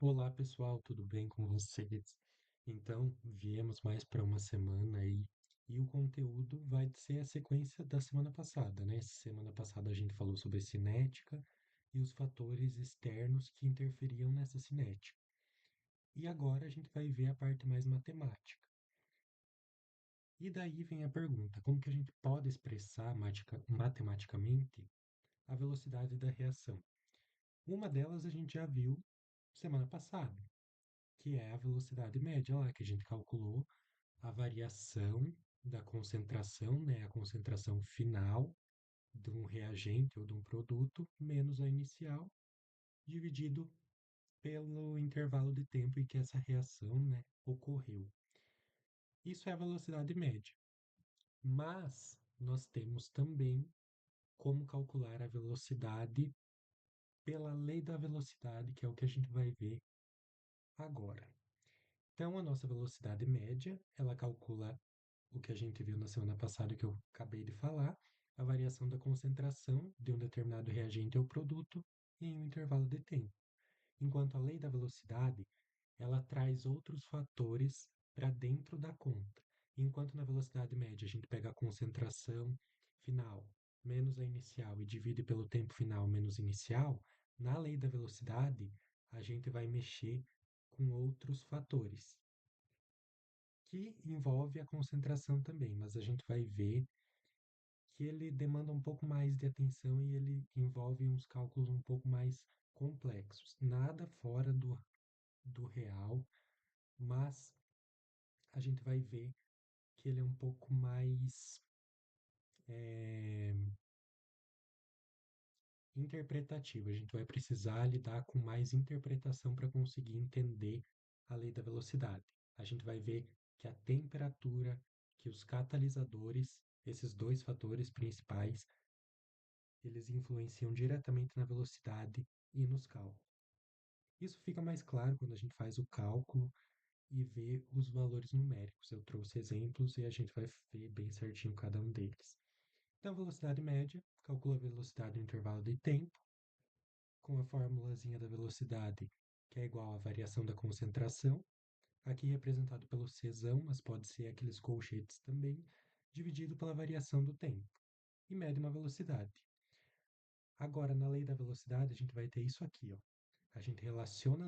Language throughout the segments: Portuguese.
Olá pessoal, tudo bem com vocês? Então, viemos mais para uma semana aí e o conteúdo vai ser a sequência da semana passada, né? Semana passada a gente falou sobre cinética e os fatores externos que interferiam nessa cinética. E agora a gente vai ver a parte mais matemática. E daí vem a pergunta: como que a gente pode expressar matematicamente a velocidade da reação? Uma delas a gente já viu semana passada, que é a velocidade média lá, que a gente calculou a variação da concentração, né, a concentração final de um reagente ou de um produto, menos a inicial, dividido pelo intervalo de tempo em que essa reação, né, ocorreu. Isso é a velocidade média. Mas nós temos também como calcular a velocidade pela lei da velocidade, que é o que a gente vai ver agora. Então, a nossa velocidade média, ela calcula o que a gente viu na semana passada, que eu acabei de falar, a variação da concentração de um determinado reagente ou produto em um intervalo de tempo. Enquanto a lei da velocidade, ela traz outros fatores para dentro da conta. Enquanto na velocidade média a gente pega a concentração final menos a inicial e divide pelo tempo final menos inicial, na lei da velocidade a gente vai mexer com outros fatores que envolve a concentração também, mas a gente vai ver que ele demanda um pouco mais de atenção e ele envolve uns cálculos um pouco mais complexos. Nada fora do real, mas a gente vai ver que ele é um pouco mais é, interpretativo. A gente vai precisar lidar com mais interpretação para conseguir entender a lei da velocidade. A gente vai ver que a temperatura, que os catalisadores, esses dois fatores principais, eles influenciam diretamente na velocidade e nos cálculos. Isso fica mais claro quando a gente faz o cálculo e vê os valores numéricos. Eu trouxe exemplos e a gente vai ver bem certinho cada um deles. Então, a velocidade média calcula a velocidade no intervalo de tempo, com a formulazinha da velocidade, que é igual à variação da concentração, aqui representado pelo Czão, mas pode ser aqueles colchetes também, dividido pela variação do tempo, e mede uma velocidade. Agora, na lei da velocidade, a gente vai ter isso aqui, ó. A gente relaciona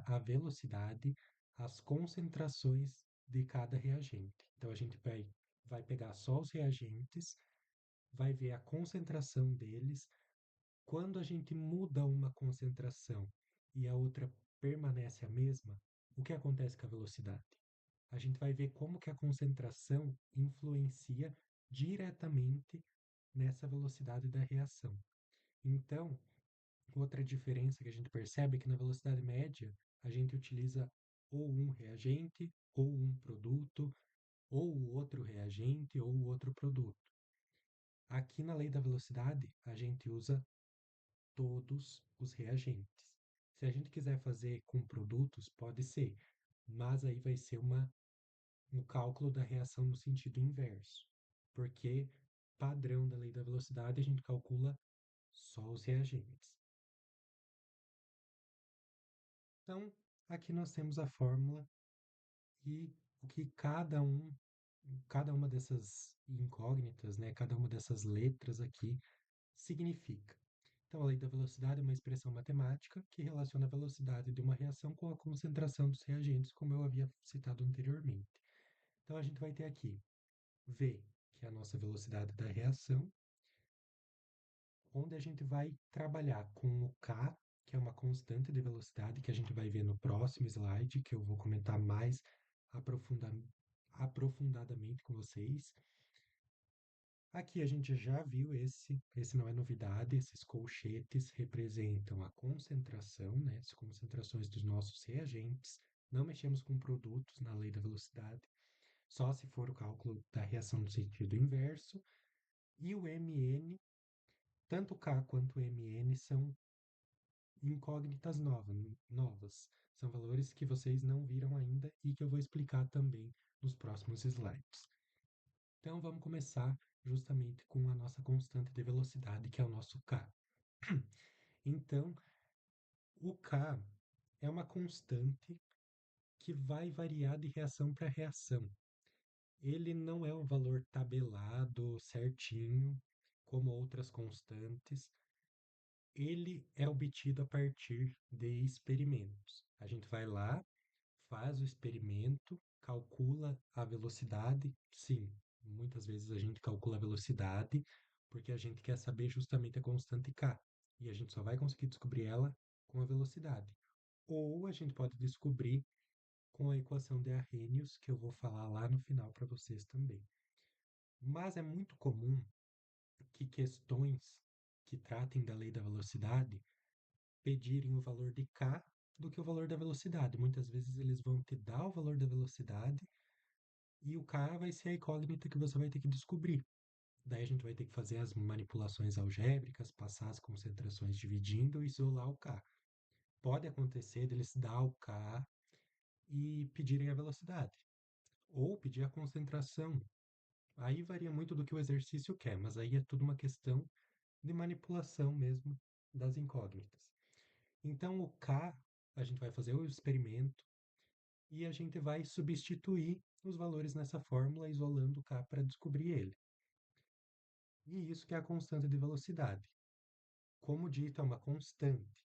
a velocidade às concentrações de cada reagente. Então, a gente vai pegar só os reagentes, vai ver a concentração deles. Quando a gente muda uma concentração e a outra permanece a mesma, o que acontece com a velocidade? A gente vai ver como que a concentração influencia diretamente nessa velocidade da reação. Então, outra diferença que a gente percebe é que na velocidade média a gente utiliza ou um reagente, ou um produto, ou o outro reagente, ou o outro produto. Aqui na lei da velocidade a gente usa todos os reagentes. Se a gente quiser fazer com produtos, pode ser, mas aí vai ser um cálculo da reação no sentido inverso, porque padrão da lei da velocidade a gente calcula só os reagentes. Então, aqui nós temos a fórmula e o que cada uma dessas incógnitas, né, cada uma dessas letras aqui significa. Então, a lei da velocidade é uma expressão matemática que relaciona a velocidade de uma reação com a concentração dos reagentes, como eu havia citado anteriormente. Então, a gente vai ter aqui V, que é a nossa velocidade da reação, onde a gente vai trabalhar com o K, que é uma constante de velocidade, que a gente vai ver no próximo slide, que eu vou comentar mais aprofunda- aprofundadamente com vocês. Aqui a gente já viu esse não é novidade, esses colchetes representam a concentração, né, as concentrações dos nossos reagentes. Não mexemos com produtos na lei da velocidade, só se for o cálculo da reação no sentido inverso. E o Mn, tanto K quanto Mn são incógnitas novas. São valores que vocês não viram ainda e que eu vou explicar também nos próximos slides. Então vamos começar justamente com a nossa constante de velocidade, que é o nosso K. Então, o K é uma constante que vai variar de reação para reação. Ele não é um valor tabelado certinho, como outras constantes. Ele é obtido a partir de experimentos. A gente vai lá, faz o experimento, calcula a velocidade. Sim, muitas vezes a gente calcula a velocidade porque a gente quer saber justamente a constante k. E a gente só vai conseguir descobrir ela com a velocidade. Ou a gente pode descobrir com a equação de Arrhenius, que eu vou falar lá no final para vocês também. Mas é muito comum que questões que tratem da lei da velocidade pedirem o valor de k do que o valor da velocidade. Muitas vezes eles vão te dar o valor da velocidade e o k vai ser a incógnita que você vai ter que descobrir. Daí a gente vai ter que fazer as manipulações algébricas, passar as concentrações dividindo e isolar o k. Pode acontecer deles dar o k e pedirem a velocidade, ou pedir a concentração. Aí varia muito do que o exercício quer, mas aí é tudo uma questão de manipulação mesmo das incógnitas. Então, o K, a gente vai fazer o experimento e a gente vai substituir os valores nessa fórmula, isolando o K para descobrir ele. E isso que é a constante de velocidade. Como dito, é uma constante.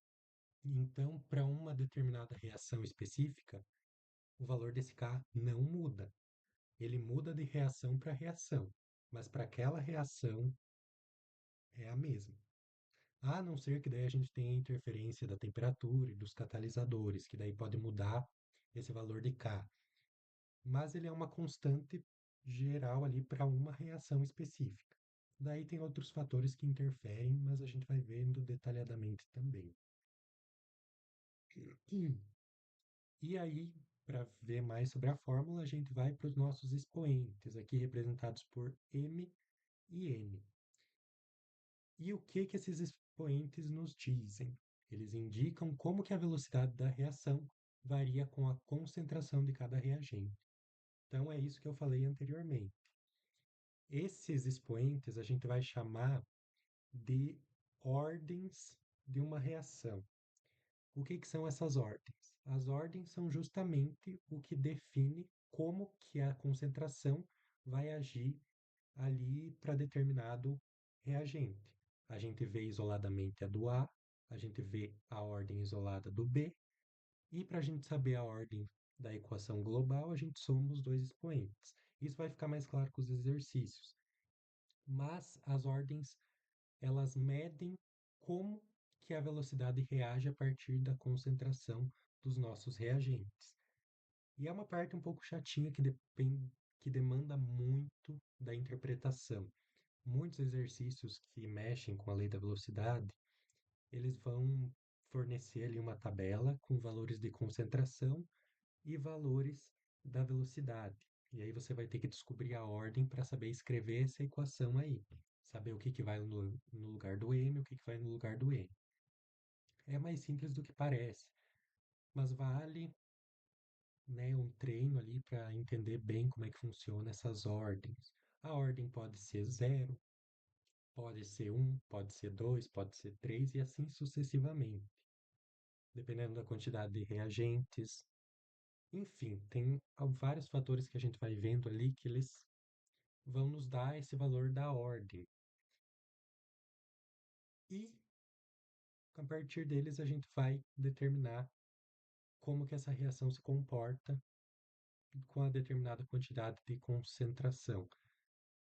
Então, para uma determinada reação específica, o valor desse K não muda. Ele muda de reação para reação, mas para aquela reação é a mesma. A não ser que daí a gente tenha a interferência da temperatura e dos catalisadores, que daí pode mudar esse valor de K. Mas ele é uma constante geral ali para uma reação específica. Daí tem outros fatores que interferem, mas a gente vai vendo detalhadamente também. E aí, para ver mais sobre a fórmula, a gente vai para os nossos expoentes, aqui representados por M e N. E o que que esses expoentes nos dizem? Eles indicam como que a velocidade da reação varia com a concentração de cada reagente. Então é isso que eu falei anteriormente. Esses expoentes a gente vai chamar de ordens de uma reação. O que que são essas ordens? As ordens são justamente o que define como que a concentração vai agir ali para determinado reagente. A gente vê isoladamente a do A gente vê a ordem isolada do B, e para a gente saber a ordem da equação global, a gente soma os dois expoentes. Isso vai ficar mais claro com os exercícios. Mas as ordens, elas medem como que a velocidade reage a partir da concentração dos nossos reagentes. E é uma parte um pouco chatinha que demanda muito da interpretação. Muitos exercícios que mexem com a lei da velocidade, eles vão fornecer ali uma tabela com valores de concentração e valores da velocidade. E aí você vai ter que descobrir a ordem para saber escrever essa equação aí. Saber o que que vai no lugar do M, o que que vai no lugar do N. É mais simples do que parece, mas vale, né, um treino ali para entender bem como é que funciona essas ordens. A ordem pode ser zero, pode ser um, pode ser dois, pode ser três e assim sucessivamente, dependendo da quantidade de reagentes. Enfim, tem vários fatores que a gente vai vendo ali que eles vão nos dar esse valor da ordem. E a partir deles a gente vai determinar como que essa reação se comporta com a determinada quantidade de concentração.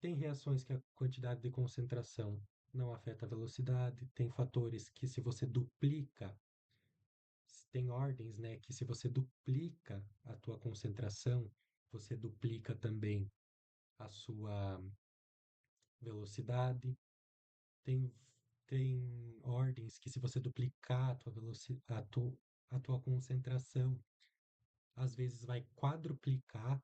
Tem reações que a quantidade de concentração não afeta a velocidade, tem fatores que se você duplica, tem ordens, né, que se você duplica a tua concentração, você duplica também a sua velocidade. Tem, tem ordens que se você duplicar a tua velocidade, a tua concentração, às vezes vai quadruplicar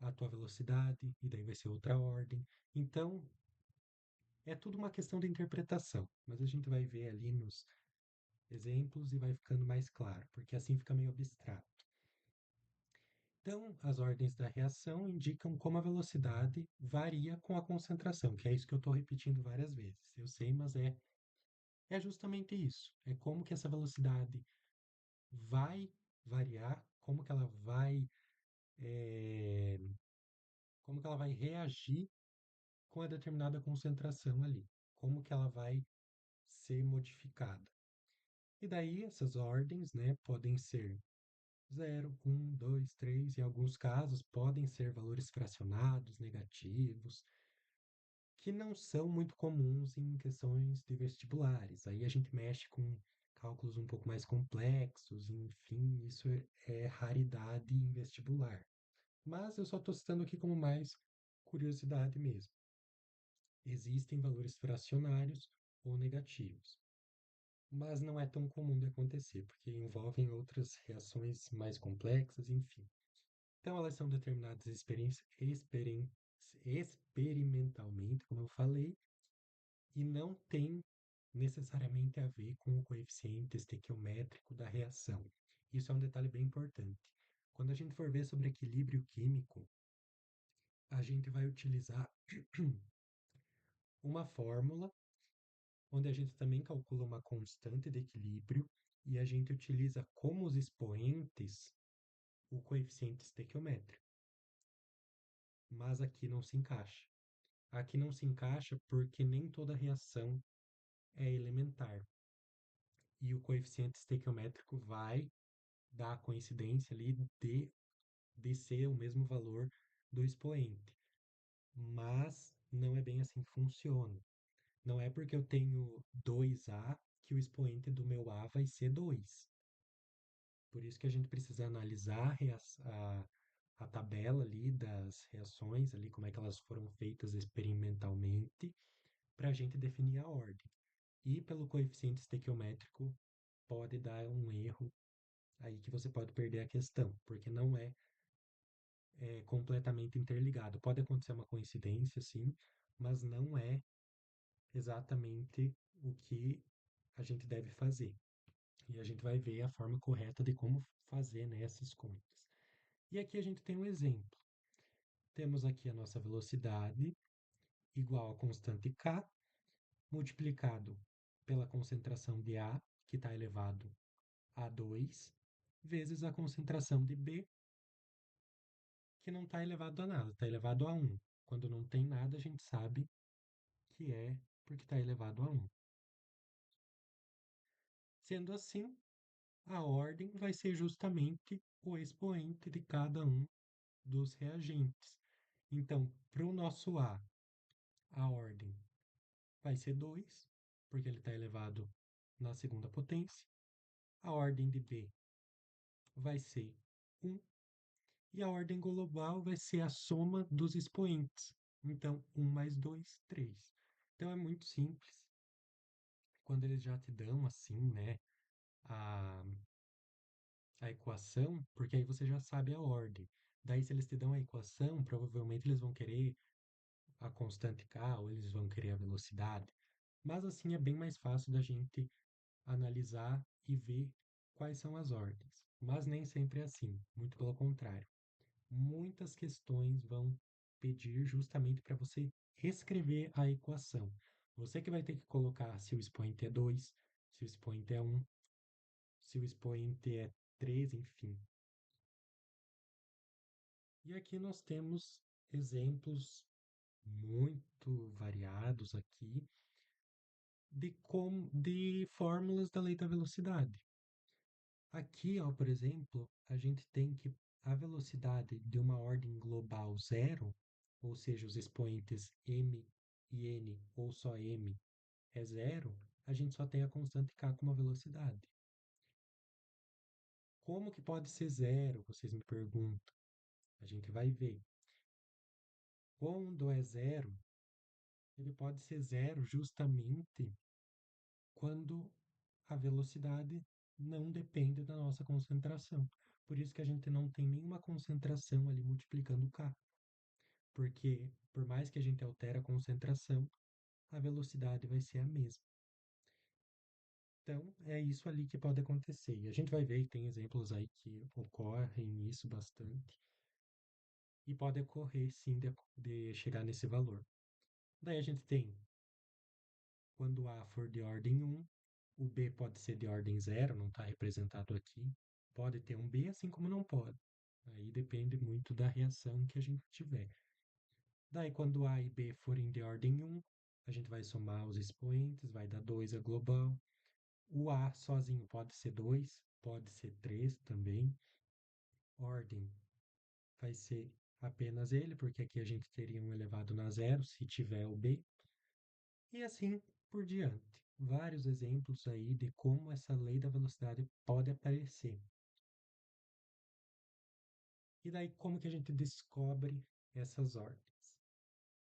a tua velocidade, e daí vai ser outra ordem. Então, é tudo uma questão de interpretação, mas a gente vai ver ali nos exemplos e vai ficando mais claro, porque assim fica meio abstrato. Então, as ordens da reação indicam como a velocidade varia com a concentração, que é isso que eu estou repetindo várias vezes. Eu sei, mas é justamente isso. É como que essa velocidade vai variar, eh, como que ela vai reagir com a determinada concentração ali, como que ela vai ser modificada. E daí essas ordens, né, podem ser 0, 1, 2, 3, em alguns casos podem ser valores fracionados, negativos, que não são muito comuns em questões de vestibulares. Aí a gente mexe com cálculos um pouco mais complexos, enfim, isso é raridade em vestibular. Mas eu só estou citando aqui como mais curiosidade mesmo. Existem valores fracionários ou negativos, mas não é tão comum de acontecer, porque envolvem outras reações mais complexas, enfim. Então, elas são determinadas experimentalmente, como eu falei, e não tem necessariamente a ver com o coeficiente estequiométrico da reação. Isso é um detalhe bem importante. Quando a gente for ver sobre equilíbrio químico, a gente vai utilizar uma fórmula onde a gente também calcula uma constante de equilíbrio e a gente utiliza como os expoentes o coeficiente estequiométrico. Mas aqui não se encaixa. Aqui não se encaixa porque nem toda reação é elementar. E o coeficiente estequiométrico vai dar a coincidência ali de ser o mesmo valor do expoente. Mas não é bem assim que funciona. Não é porque eu tenho 2A que o expoente do meu A vai ser 2. Por isso que a gente precisa analisar a tabela ali das reações, ali, como é que elas foram feitas experimentalmente, para a gente definir a ordem. E pelo coeficiente estequiométrico pode dar um erro aí que você pode perder a questão, porque não é completamente interligado. Pode acontecer uma coincidência, sim, mas não é exatamente o que a gente deve fazer. E a gente vai ver a forma correta de como fazer, né, essas contas. E aqui a gente tem um exemplo. Temos aqui a nossa velocidade igual a constante k multiplicado pela concentração de A, que está elevado a 2, vezes a concentração de B, que não está elevado a nada, está elevado a 1. Quando não tem nada, a gente sabe que é porque está elevado a 1. Sendo assim, a ordem vai ser justamente o expoente de cada um dos reagentes. Então, para o nosso a ordem vai ser 2, porque ele está elevado na segunda potência. A ordem de B vai ser 1, e a ordem global vai ser a soma dos expoentes. Então, 1 mais 2, 3. Então, é muito simples. Quando eles já te dão assim, né, a, a equação, porque aí você já sabe a ordem. Daí, se eles te dão a equação, provavelmente eles vão querer a constante k ou eles vão querer a velocidade. Mas assim é bem mais fácil da gente analisar e ver quais são as ordens. Mas nem sempre é assim, muito pelo contrário. Muitas questões vão pedir justamente para você escrever a equação. Você que vai ter que colocar se o expoente é 2, se o expoente é 1, se o expoente é 3, enfim. E aqui nós temos exemplos muito variados aqui de fórmulas da lei da velocidade. Aqui, ó, por exemplo, a gente tem que a velocidade de uma ordem global zero, ou seja, os expoentes m e n ou só m é zero, a gente só tem a constante k como velocidade. Como que pode ser zero? Vocês me perguntam. A gente vai ver. Quando é zero, ele pode ser zero justamente quando a velocidade não depende da nossa concentração. Por isso que a gente não tem nenhuma concentração ali multiplicando k. Porque por mais que a gente altere a concentração, a velocidade vai ser a mesma. Então, é isso ali que pode acontecer. E a gente vai ver que tem exemplos aí que ocorrem isso bastante. E pode ocorrer, sim, de chegar nesse valor. Daí a gente tem, quando A for de ordem 1, o B pode ser de ordem 0, não está representado aqui. Pode ter um B, assim como não pode. Aí depende muito da reação que a gente tiver. Daí, quando A e B forem de ordem um, a gente vai somar os expoentes, vai dar 2 a global. O A sozinho pode ser 2, pode ser 3 também. Ordem vai ser apenas ele, porque aqui a gente teria um elevado na zero se tiver o B. E assim por diante. Vários exemplos aí de como essa lei da velocidade pode aparecer. E daí, como que a gente descobre essas ordens?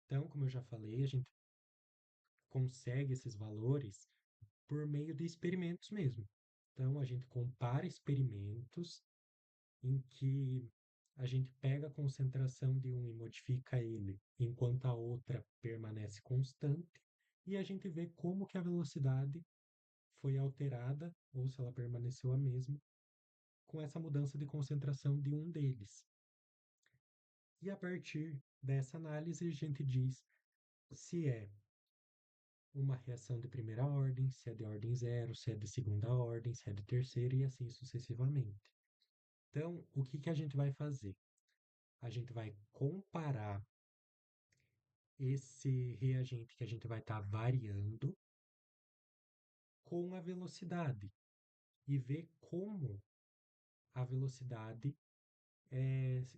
Então, como eu já falei, a gente consegue esses valores por meio de experimentos mesmo. Então, a gente compara experimentos em que a gente pega a concentração de um e modifica ele, enquanto a outra permanece constante, e a gente vê como que a velocidade foi alterada, ou se ela permaneceu a mesma, com essa mudança de concentração de um deles. E a partir dessa análise, a gente diz se é uma reação de primeira ordem, se é de ordem zero, se é de segunda ordem, se é de terceira e assim sucessivamente. Então, o que que a gente vai fazer? A gente vai comparar esse reagente que a gente vai estar variando com a velocidade e ver como a velocidade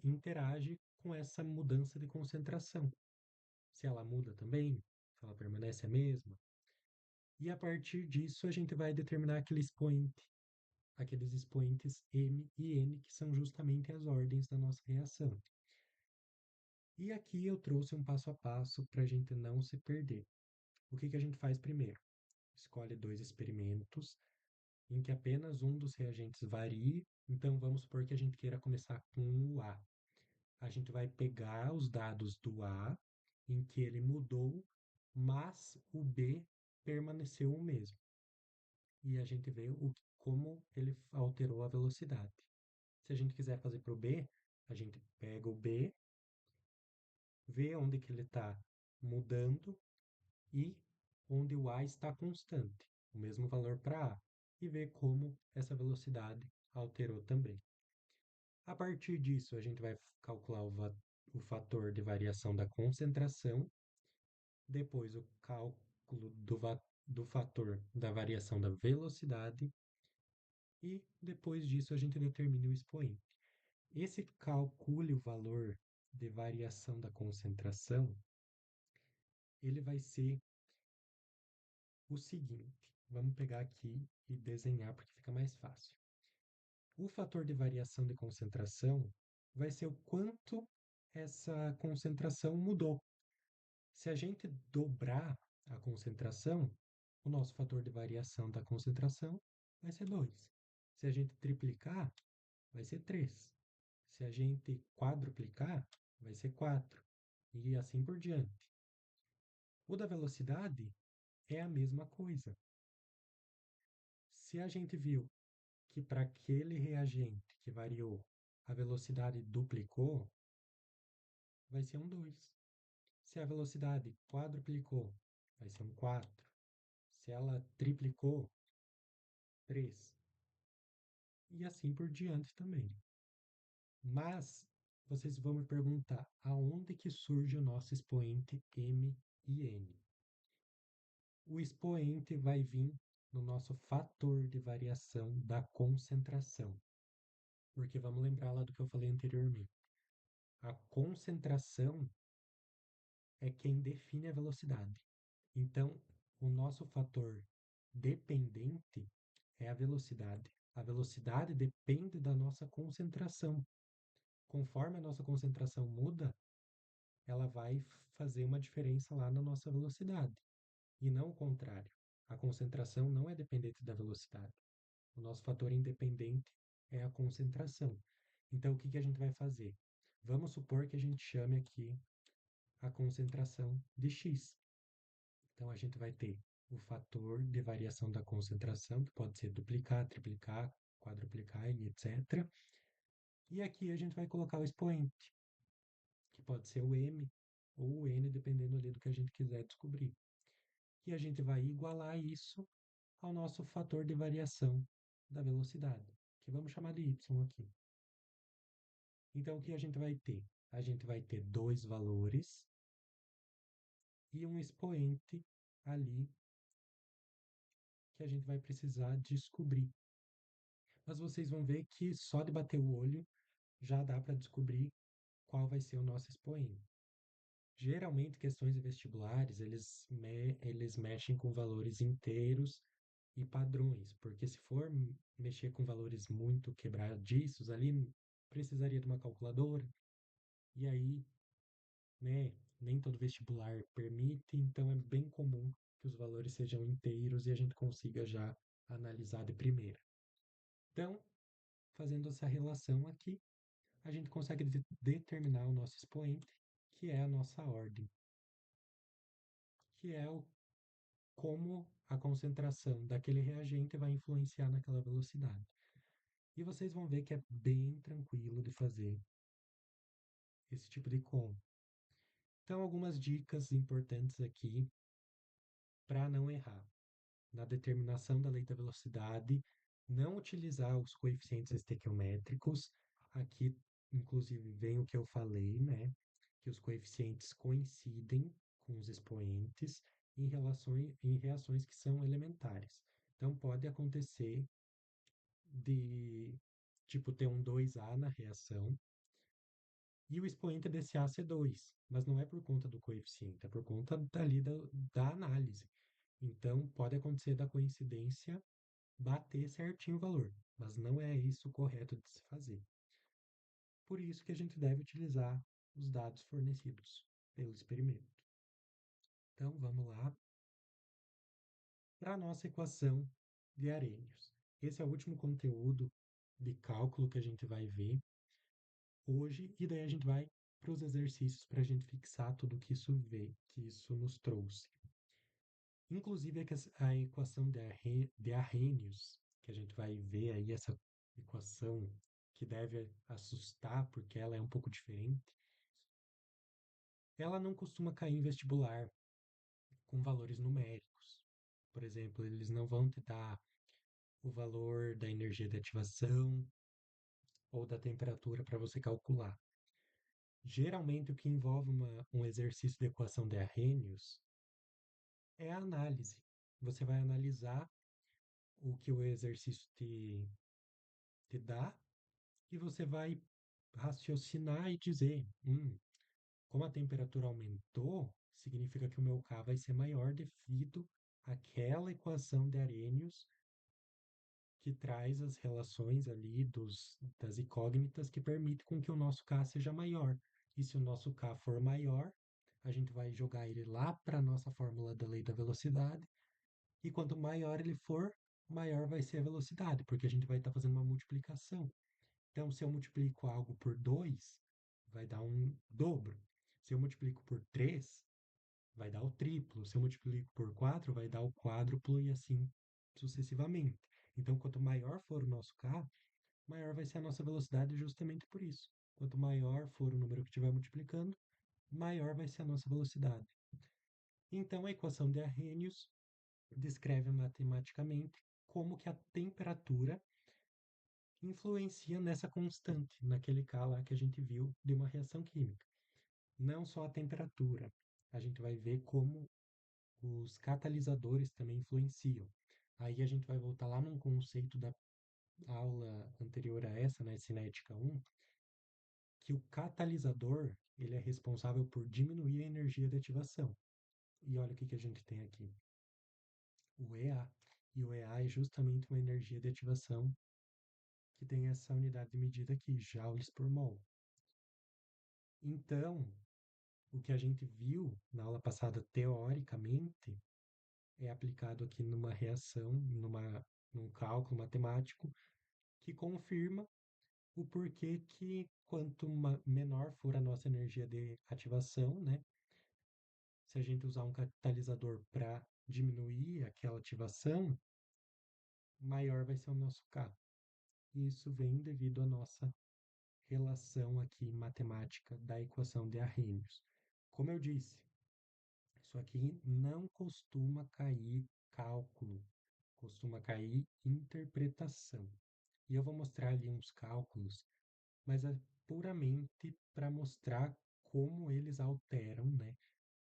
interage com essa mudança de concentração. Se ela muda também, se ela permanece a mesma. E a partir disso a gente vai determinar aqueles expoentes M e N, que são justamente as ordens da nossa reação. E aqui eu trouxe um passo a passo para a gente não se perder. O que que a gente faz primeiro? Escolhe dois experimentos em que apenas um dos reagentes varie. Então vamos supor que a gente queira começar com o A. A gente vai pegar os dados do A, em que ele mudou, mas o B permaneceu o mesmo. E a gente vê como ele alterou a velocidade. Se a gente quiser fazer para o B, a gente pega o B, vê onde que ele está mudando e onde o A está constante, o mesmo valor para A, e vê como essa velocidade alterou também. A partir disso, a gente vai calcular o fator de variação da concentração, depois o cálculo do fator da variação da velocidade, e depois disso a gente determina o expoente. Esse calcule o valor de variação da concentração, ele vai ser o seguinte. Vamos pegar aqui e desenhar porque fica mais fácil. O fator de variação de concentração vai ser o quanto essa concentração mudou. Se a gente dobrar a concentração, o nosso fator de variação da concentração vai ser 2. Se a gente triplicar, vai ser 3. Se a gente quadruplicar, vai ser 4. E assim por diante. O da velocidade é a mesma coisa. Se a gente viu que para aquele reagente que variou, a velocidade duplicou, vai ser um 2. Se a velocidade quadruplicou, vai ser um 4. Se ela triplicou, 3. E assim por diante também. Mas vocês vão me perguntar aonde que surge o nosso expoente M e N. O expoente vai vir no nosso fator de variação da concentração. Porque vamos lembrar lá do que eu falei anteriormente. A concentração é quem define a velocidade. Então, o nosso fator dependente é a velocidade. A velocidade depende da nossa concentração. Conforme a nossa concentração muda, ela vai fazer uma diferença lá na nossa velocidade. E não o contrário. A concentração não é dependente da velocidade. O nosso fator independente é a concentração. Então, o que que a gente vai fazer? Vamos supor que a gente chame aqui a concentração de x. Então, a gente vai ter o fator de variação da concentração, que pode ser duplicar, triplicar, quadruplicar e etc. E aqui a gente vai colocar o expoente, que pode ser o m ou o n, dependendo ali do que a gente quiser descobrir. E a gente vai igualar isso ao nosso fator de variação da velocidade. que vamos chamar de y aqui. Então, o que a gente vai ter? A gente vai ter dois valores e um expoente ali que a gente vai precisar descobrir. Mas vocês vão ver que só de bater o olho já dá para descobrir qual vai ser o nosso expoente. Geralmente, questões de vestibulares, eles mexem com valores inteiros e padrões, porque se for mexer com valores muito quebradiços ali, precisaria de uma calculadora, e aí, né, nem todo vestibular permite, então é bem comum que os valores sejam inteiros e a gente consiga já analisar de primeira. Então, fazendo essa relação aqui, a gente consegue determinar o nosso expoente, que é a nossa ordem, que é como a concentração daquele reagente vai influenciar naquela velocidade. E vocês vão ver que é bem tranquilo de fazer esse tipo de conta. Então, algumas dicas importantes aqui para não errar. Na determinação da lei da velocidade, não utilizar os coeficientes estequiométricos. Aqui, inclusive, vem o que eu falei, né? Que os coeficientes coincidem com os expoentes em reações que são elementares. Então, pode acontecer de, tipo, ter um 2A na reação e o expoente desse A ser 2, mas não é por conta do coeficiente, é por conta dali da análise. Então, pode acontecer da coincidência bater certinho o valor, mas não é isso correto de se fazer. Por isso que a gente deve utilizar os dados fornecidos pelo experimento. Então, vamos lá para a nossa equação de Arrhenius. Esse é o último conteúdo de cálculo que a gente vai ver hoje, e daí a gente vai para os exercícios para a gente fixar tudo que isso veio, que isso nos trouxe. Inclusive a equação de Arrhenius, que a gente vai ver aí essa equação que deve assustar porque ela é um pouco diferente, ela não costuma cair em vestibular com valores numéricos. Por exemplo, eles não vão te dar o valor da energia de ativação ou da temperatura para você calcular. Geralmente, o que envolve um exercício de equação de Arrhenius é a análise. Você vai analisar o que o exercício te dá e você vai raciocinar e dizer: como a temperatura aumentou, significa que o meu K vai ser maior devido àquela equação de Arrhenius que traz as relações ali das incógnitas que permite com que o nosso K seja maior. E se o nosso K for maior, a gente vai jogar ele lá para a nossa fórmula da lei da velocidade, e quanto maior ele for, maior vai ser a velocidade, porque a gente vai estar fazendo uma multiplicação. Então, se eu multiplico algo por 2, vai dar um dobro. Se eu multiplico por 3, vai dar o triplo. Se eu multiplico por 4, vai dar o quádruplo e assim sucessivamente. Então, quanto maior for o nosso K, maior vai ser a nossa velocidade justamente por isso. Quanto maior for o número que estiver multiplicando, maior vai ser a nossa velocidade. Então, a equação de Arrhenius descreve matematicamente como que a temperatura influencia nessa constante, naquele K lá que a gente viu de uma reação química. Não só a temperatura, a gente vai ver como os catalisadores também influenciam. Aí a gente vai voltar lá num conceito da aula anterior a essa, né, Cinética 1, que o catalisador ele é responsável por diminuir a energia de ativação. E olha o que a gente tem aqui, o EA. E o EA é justamente uma energia de ativação que tem essa unidade de medida aqui, joules por mol. Então, o que a gente viu na aula passada teoricamente é aplicado aqui numa reação, num cálculo matemático que confirma o porquê que quanto menor for a nossa energia de ativação, né? Se a gente usar um catalisador para diminuir aquela ativação, maior vai ser o nosso K. E isso vem devido à nossa relação aqui matemática da equação de Arrhenius. Como eu disse, isso aqui não costuma cair cálculo, costuma cair interpretação. E eu vou mostrar ali uns cálculos, mas é puramente para mostrar como eles alteram, né?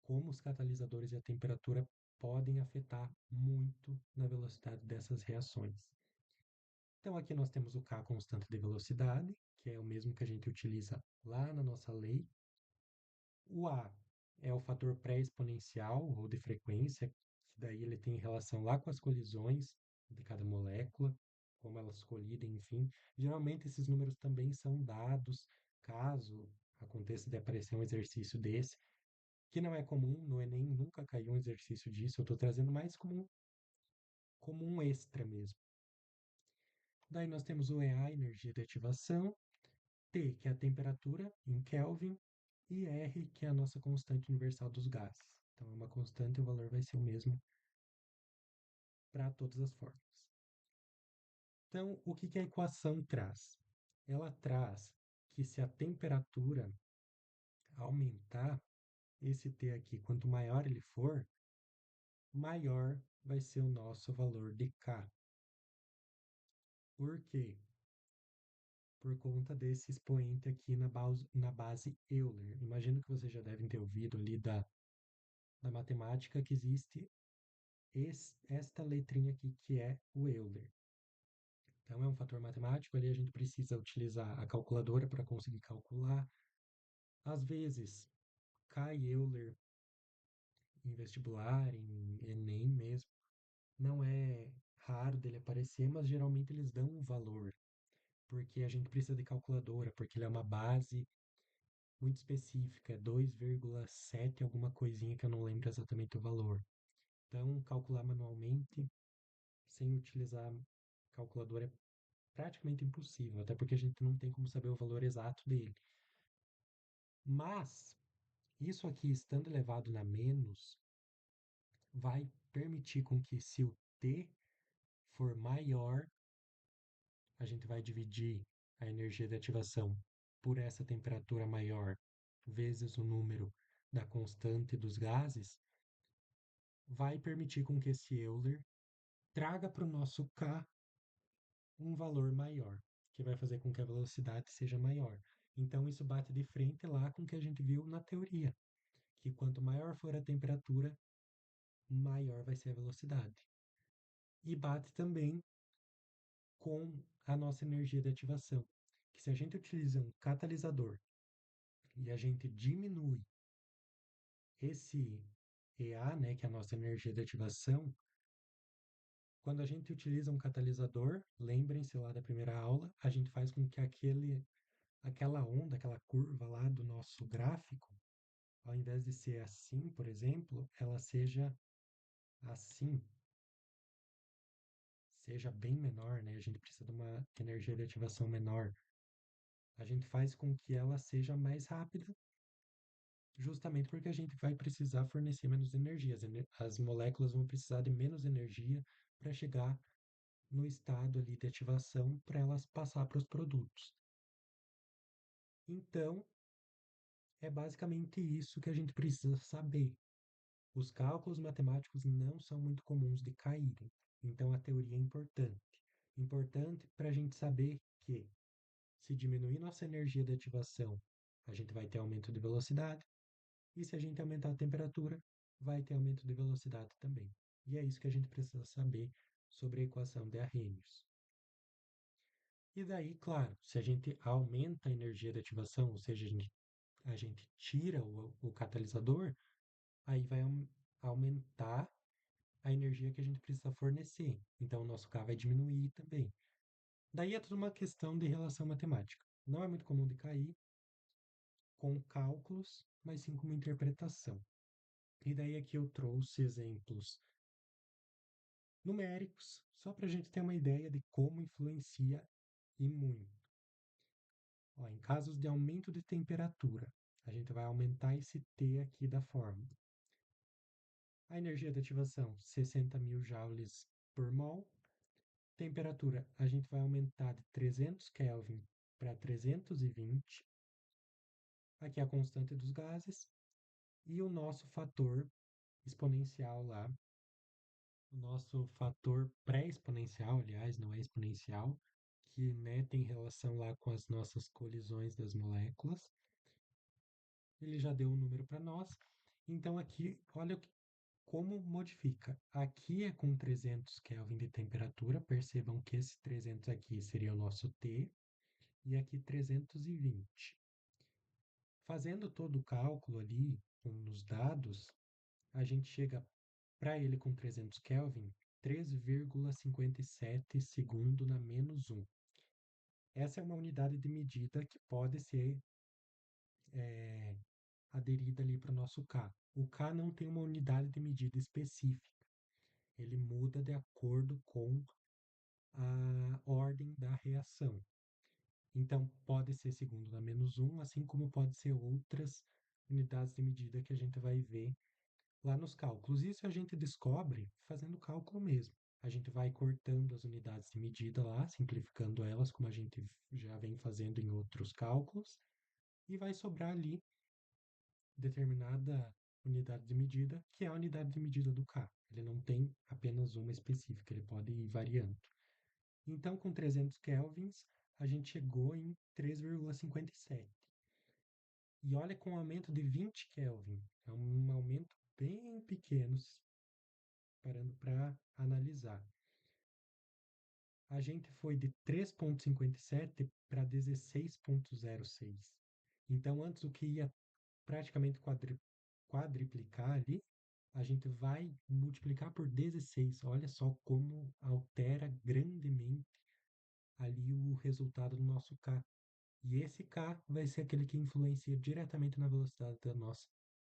Como os catalisadores e a temperatura podem afetar muito na velocidade dessas reações. Então, aqui nós temos o K constante de velocidade, que é o mesmo que a gente utiliza lá na nossa lei. O A é o fator pré-exponencial ou de frequência, que daí ele tem relação lá com as colisões de cada molécula, como elas colidem, enfim. Geralmente esses números também são dados caso aconteça de aparecer um exercício desse, que não é comum, no Enem nunca caiu um exercício disso, eu estou trazendo mais como um extra mesmo. Daí nós temos o EA, energia de ativação, T, que é a temperatura em Kelvin, e R, que é a nossa constante universal dos gases. Então, é uma constante e o valor vai ser o mesmo para todas as formas. Então, o que a equação traz? Ela traz que se a temperatura aumentar, esse T aqui, quanto maior ele for, maior vai ser o nosso valor de K. Por quê? Por conta desse expoente aqui na base Euler. Imagino que vocês já devem ter ouvido ali da matemática que existe esta letrinha aqui que é o Euler. Então é um fator matemático, ali a gente precisa utilizar a calculadora para conseguir calcular. Às vezes cai Euler em vestibular, em Enem mesmo. Não é raro dele aparecer, mas geralmente eles dão um valor, porque a gente precisa de calculadora, porque ele é uma base muito específica, é 2,7 alguma coisinha que eu não lembro exatamente o valor. Então, calcular manualmente, sem utilizar calculadora, é praticamente impossível, até porque a gente não tem como saber o valor exato dele. Mas, isso aqui estando elevado na menos, vai permitir com que se o T for maior, a gente vai dividir a energia de ativação por essa temperatura maior vezes o número da constante dos gases, vai permitir com que esse Euler traga para o nosso K um valor maior, que vai fazer com que a velocidade seja maior. Então, isso bate de frente lá com o que a gente viu na teoria, que quanto maior for a temperatura, maior vai ser a velocidade. E bate também com a nossa energia de ativação, que se a gente utiliza um catalisador e a gente diminui esse EA, né, que é a nossa energia de ativação, quando a gente utiliza um catalisador, lembrem-se lá da primeira aula, a gente faz com que aquela onda, aquela curva lá do nosso gráfico, ao invés de ser assim, por exemplo, ela seja assim, seja bem menor, né? A gente precisa de uma energia de ativação menor. A gente faz com que ela seja mais rápida, justamente porque a gente vai precisar fornecer menos energia. As moléculas vão precisar de menos energia para chegar no estado ali de ativação para elas passar para os produtos. Então, é basicamente isso que a gente precisa saber. Os cálculos matemáticos não são muito comuns de caírem, então a teoria é importante. Importante para a gente saber que, se diminuir nossa energia de ativação, a gente vai ter aumento de velocidade, e se a gente aumentar a temperatura, vai ter aumento de velocidade também. E é isso que a gente precisa saber sobre a equação de Arrhenius. E daí, claro, se a gente aumenta a energia de ativação, ou seja, a gente tira o catalisador, aí vai aumentar a energia que a gente precisa fornecer. Então, o nosso K vai diminuir também. Daí é tudo uma questão de relação matemática. Não é muito comum de cair com cálculos, mas sim com interpretação. E daí aqui eu trouxe exemplos numéricos, só para a gente ter uma ideia de como influencia e muito. Ó, em casos de aumento de temperatura, a gente vai aumentar esse T aqui da fórmula. A energia de ativação, 60.000 joules por mol. Temperatura, a gente vai aumentar de 300 Kelvin para 320. Aqui é a constante dos gases. E o nosso fator exponencial lá, o nosso fator pré-exponencial, aliás, não é exponencial, que, né, tem relação lá com as nossas colisões das moléculas. Ele já deu um número para nós. Então aqui, olha como modifica. Aqui é com 300 Kelvin de temperatura. Percebam que esse 300 aqui seria o nosso T e aqui 320. Fazendo todo o cálculo ali nos dados, a gente chega para ele com 300 Kelvin 3,57 segundo na menos um. Essa é uma unidade de medida que pode ser aderida ali para o nosso K. O K não tem uma unidade de medida específica. Ele muda de acordo com a ordem da reação. Então, pode ser segundo na menos um, assim como pode ser outras unidades de medida que a gente vai ver lá nos cálculos. Isso a gente descobre fazendo cálculo mesmo. A gente vai cortando as unidades de medida lá, simplificando elas, como a gente já vem fazendo em outros cálculos, e vai sobrar ali determinada unidade de medida, que é a unidade de medida do K. Ele não tem apenas uma específica, ele pode ir variando. Então, com 300 kelvins, a gente chegou em 3,57. E olha, com um aumento de 20 Kelvin, é um aumento bem pequeno, parando para analisar. A gente foi de 3,57 para 16,06. Então, antes o que ia praticamente quadriplicar ali, a gente vai multiplicar por 16. Olha só como altera grandemente ali o resultado do nosso K. E esse K vai ser aquele que influencia diretamente na velocidade da nossa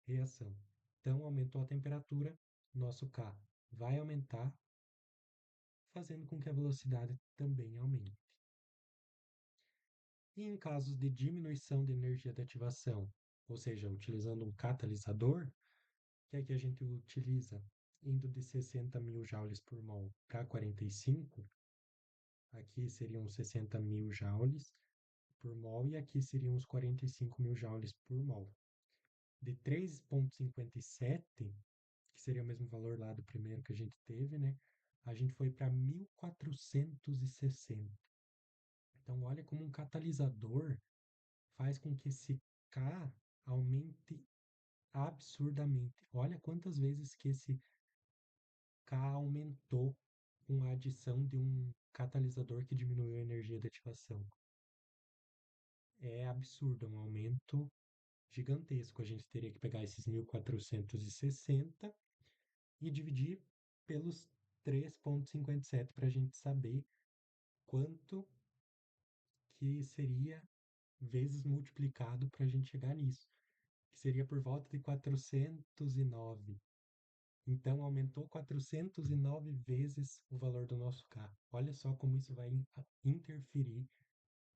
reação. Então, aumentou a temperatura, nosso K vai aumentar, fazendo com que a velocidade também aumente. E em casos de diminuição de energia de ativação, ou seja, utilizando um catalisador, que é que a gente utiliza indo de 60 mil joules por mol para 45, aqui seriam 60 mil joules por mol e aqui seriam os 45 mil joules por mol. De 3,57, que seria o mesmo valor lá do primeiro que a gente teve, né? A gente foi para 1460. Então, olha como um catalisador faz com que esse K aumente absurdamente. Olha quantas vezes que esse K aumentou com a adição de um catalisador que diminuiu a energia de ativação. É absurdo, é um aumento gigantesco. A gente teria que pegar esses 1460 e dividir pelos 3,57 para a gente saber quanto que seria vezes multiplicado para a gente chegar nisso, que seria por volta de 409. Então, aumentou 409 vezes o valor do nosso carro. Olha só como isso vai interferir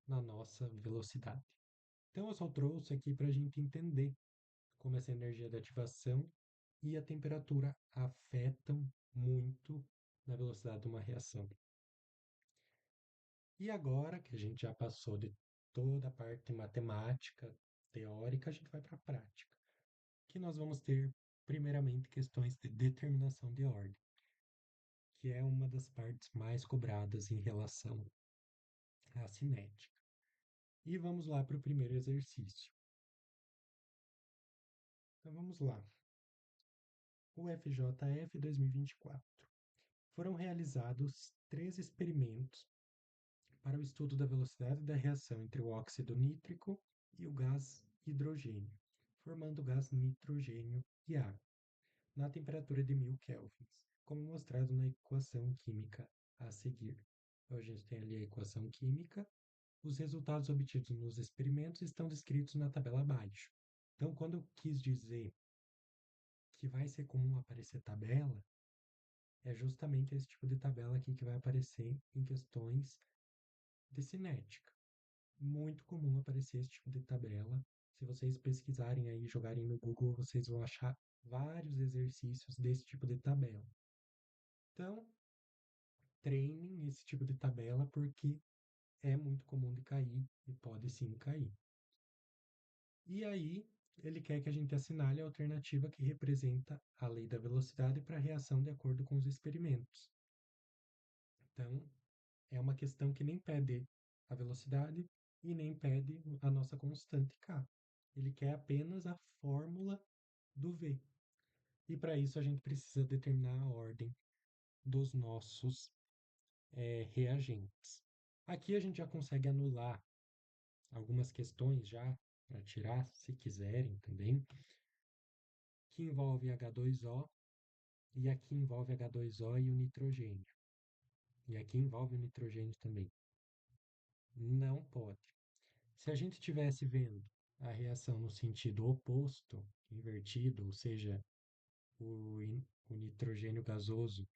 na nossa velocidade. Então, eu só trouxe aqui para a gente entender como essa energia de ativação e a temperatura afetam muito na velocidade de uma reação. E agora que a gente já passou de toda a parte matemática, teórica, a gente vai para a prática, que nós vamos ter primeiramente questões de determinação de ordem, que é uma das partes mais cobradas em relação à cinética. E vamos lá para o primeiro exercício. Então vamos lá. O FJF 2024. Foram realizados 3 experimentos para o estudo da velocidade da reação entre o óxido nítrico e o gás hidrogênio, formando o gás nitrogênio e água, na temperatura de 1000 kelvins, como mostrado na equação química a seguir. Então, a gente tem ali a equação química. Os resultados obtidos nos experimentos estão descritos na tabela abaixo. Então, quando eu quis dizer que vai ser comum aparecer tabela, é justamente esse tipo de tabela aqui que vai aparecer em questões de cinética. Muito comum aparecer esse tipo de tabela. Se vocês pesquisarem aí, jogarem no Google, vocês vão achar vários exercícios desse tipo de tabela. Então, treinem esse tipo de tabela porque é muito comum de cair e pode sim cair. E aí, ele quer que a gente assinale a alternativa que representa a lei da velocidade para a reação de acordo com os experimentos. Então, é uma questão que nem pede a velocidade e nem pede a nossa constante K. Ele quer apenas a fórmula do V. E para isso a gente precisa determinar a ordem dos nossos reagentes. Aqui a gente já consegue anular algumas questões já para tirar, se quiserem também, que envolve H2O e aqui envolve H2O e o nitrogênio. E aqui envolve o nitrogênio também. Não pode. Se a gente estivesse vendo a reação no sentido oposto, invertido, ou seja, o nitrogênio gasoso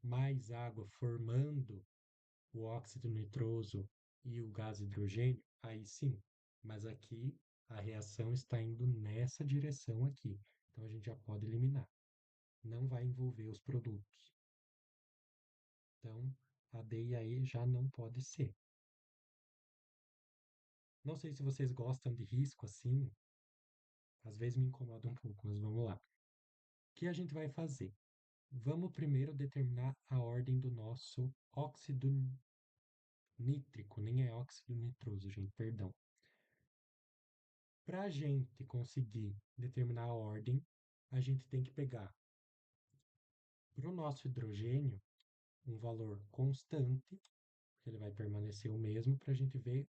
mais água formando o óxido nitroso e o gás hidrogênio, aí sim. Mas aqui a reação está indo nessa direção aqui. Então a gente já pode eliminar. Não vai envolver os produtos. Então a D e a E já não pode ser. Não sei se vocês gostam de risco assim, às vezes me incomoda um pouco, mas vamos lá. O que a gente vai fazer? Vamos primeiro determinar a ordem do nosso óxido nítrico, nem é óxido nitroso, gente, perdão. Para a gente conseguir determinar a ordem, a gente tem que pegar para o nosso hidrogênio um valor constante, porque ele vai permanecer o mesmo, para a gente ver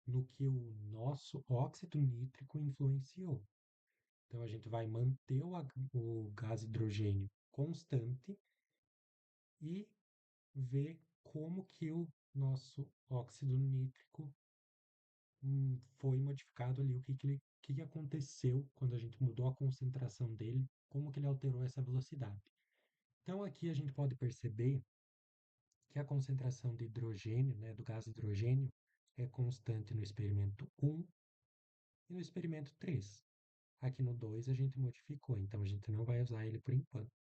no que o nosso óxido nítrico influenciou. Então a gente vai manter o gás hidrogênio constante e ver como que o nosso óxido nítrico foi modificado ali, o que aconteceu quando a gente mudou a concentração dele, como que ele alterou essa velocidade. Então aqui a gente pode perceber que a concentração de hidrogênio, né, do gás hidrogênio, é constante no experimento 1 e no experimento 3. Aqui no 2 a gente modificou, então a gente não vai usar ele por enquanto.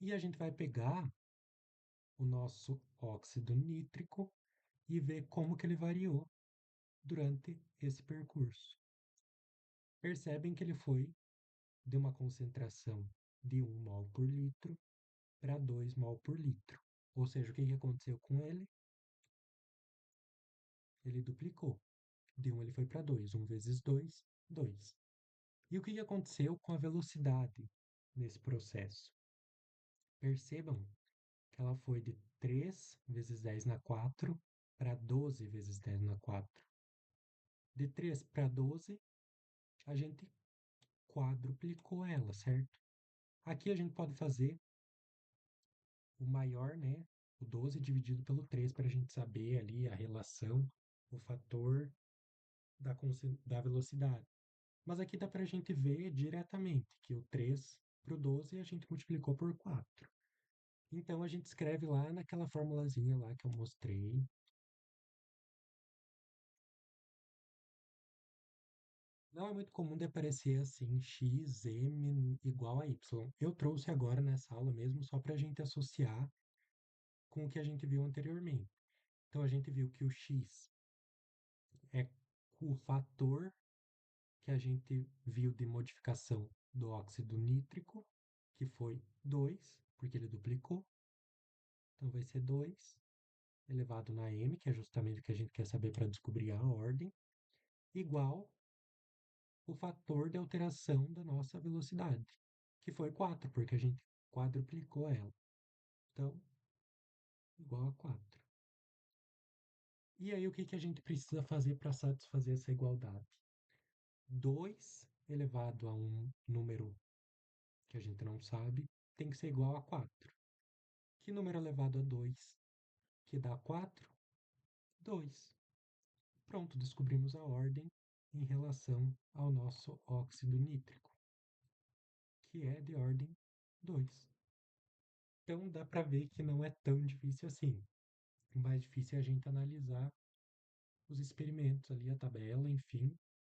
E a gente vai pegar o nosso óxido nítrico e ver como que ele variou durante esse percurso. Percebem que ele foi de uma concentração de 1 mol por litro para 2 mol por litro. Ou seja, o que aconteceu com ele? Ele duplicou. De 1 ele foi para 2. 1 vezes 2, 2. E o que aconteceu com a velocidade nesse processo? Percebam que ela foi de 3 vezes 10 na 4 para 12 vezes 10 na 4. De 3 para 12, a gente quadruplicou ela, certo? Aqui a gente pode fazer o maior, né? O 12 dividido pelo 3 para a gente saber ali a relação, o fator da velocidade. Mas aqui dá para a gente ver diretamente que o 3 para o 12 a gente multiplicou por 4. Então a gente escreve lá naquela formulazinha lá que eu mostrei. Não é muito comum de aparecer assim x, m igual a y. Eu trouxe agora nessa aula mesmo só para a gente associar com o que a gente viu anteriormente. Então a gente viu que o x é o fator que a gente viu de modificação do óxido nítrico, que foi 2, porque ele duplicou. Então vai ser 2 elevado na m, que é justamente o que a gente quer saber para descobrir a ordem, igual o fator de alteração da nossa velocidade, que foi 4, porque a gente quadruplicou ela. Então, igual a 4. E aí, o que a gente precisa fazer para satisfazer essa igualdade? 2 elevado a um número que a gente não sabe tem que ser igual a 4. Que número elevado a 2 que dá 4? 2. Pronto, descobrimos a ordem em relação ao nosso óxido nítrico, que é de ordem 2. Então dá para ver que não é tão difícil assim. O mais difícil é a gente analisar os experimentos ali, a tabela, enfim.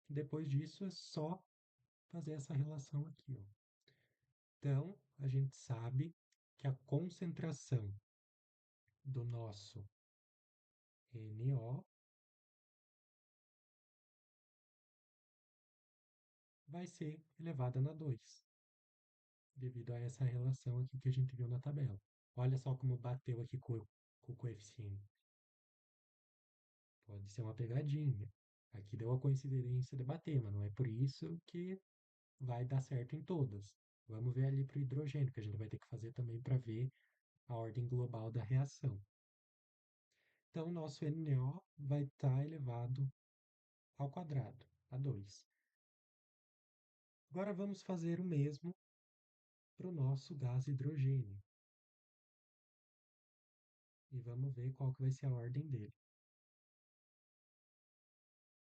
Depois disso é só fazer essa relação aqui, ó. Então, a gente sabe que a concentração do nosso NO vai ser elevada na 2, devido a essa relação aqui que a gente viu na tabela. Olha só como bateu aqui com o coeficiente. Pode ser uma pegadinha. Aqui deu a coincidência de bater, mas não é por isso que vai dar certo em todas. Vamos ver ali para o hidrogênio, que a gente vai ter que fazer também para ver a ordem global da reação. Então, nosso NO vai estar elevado ao quadrado, a 2. Agora vamos fazer o mesmo para o nosso gás hidrogênio. E vamos ver qual que vai ser a ordem dele.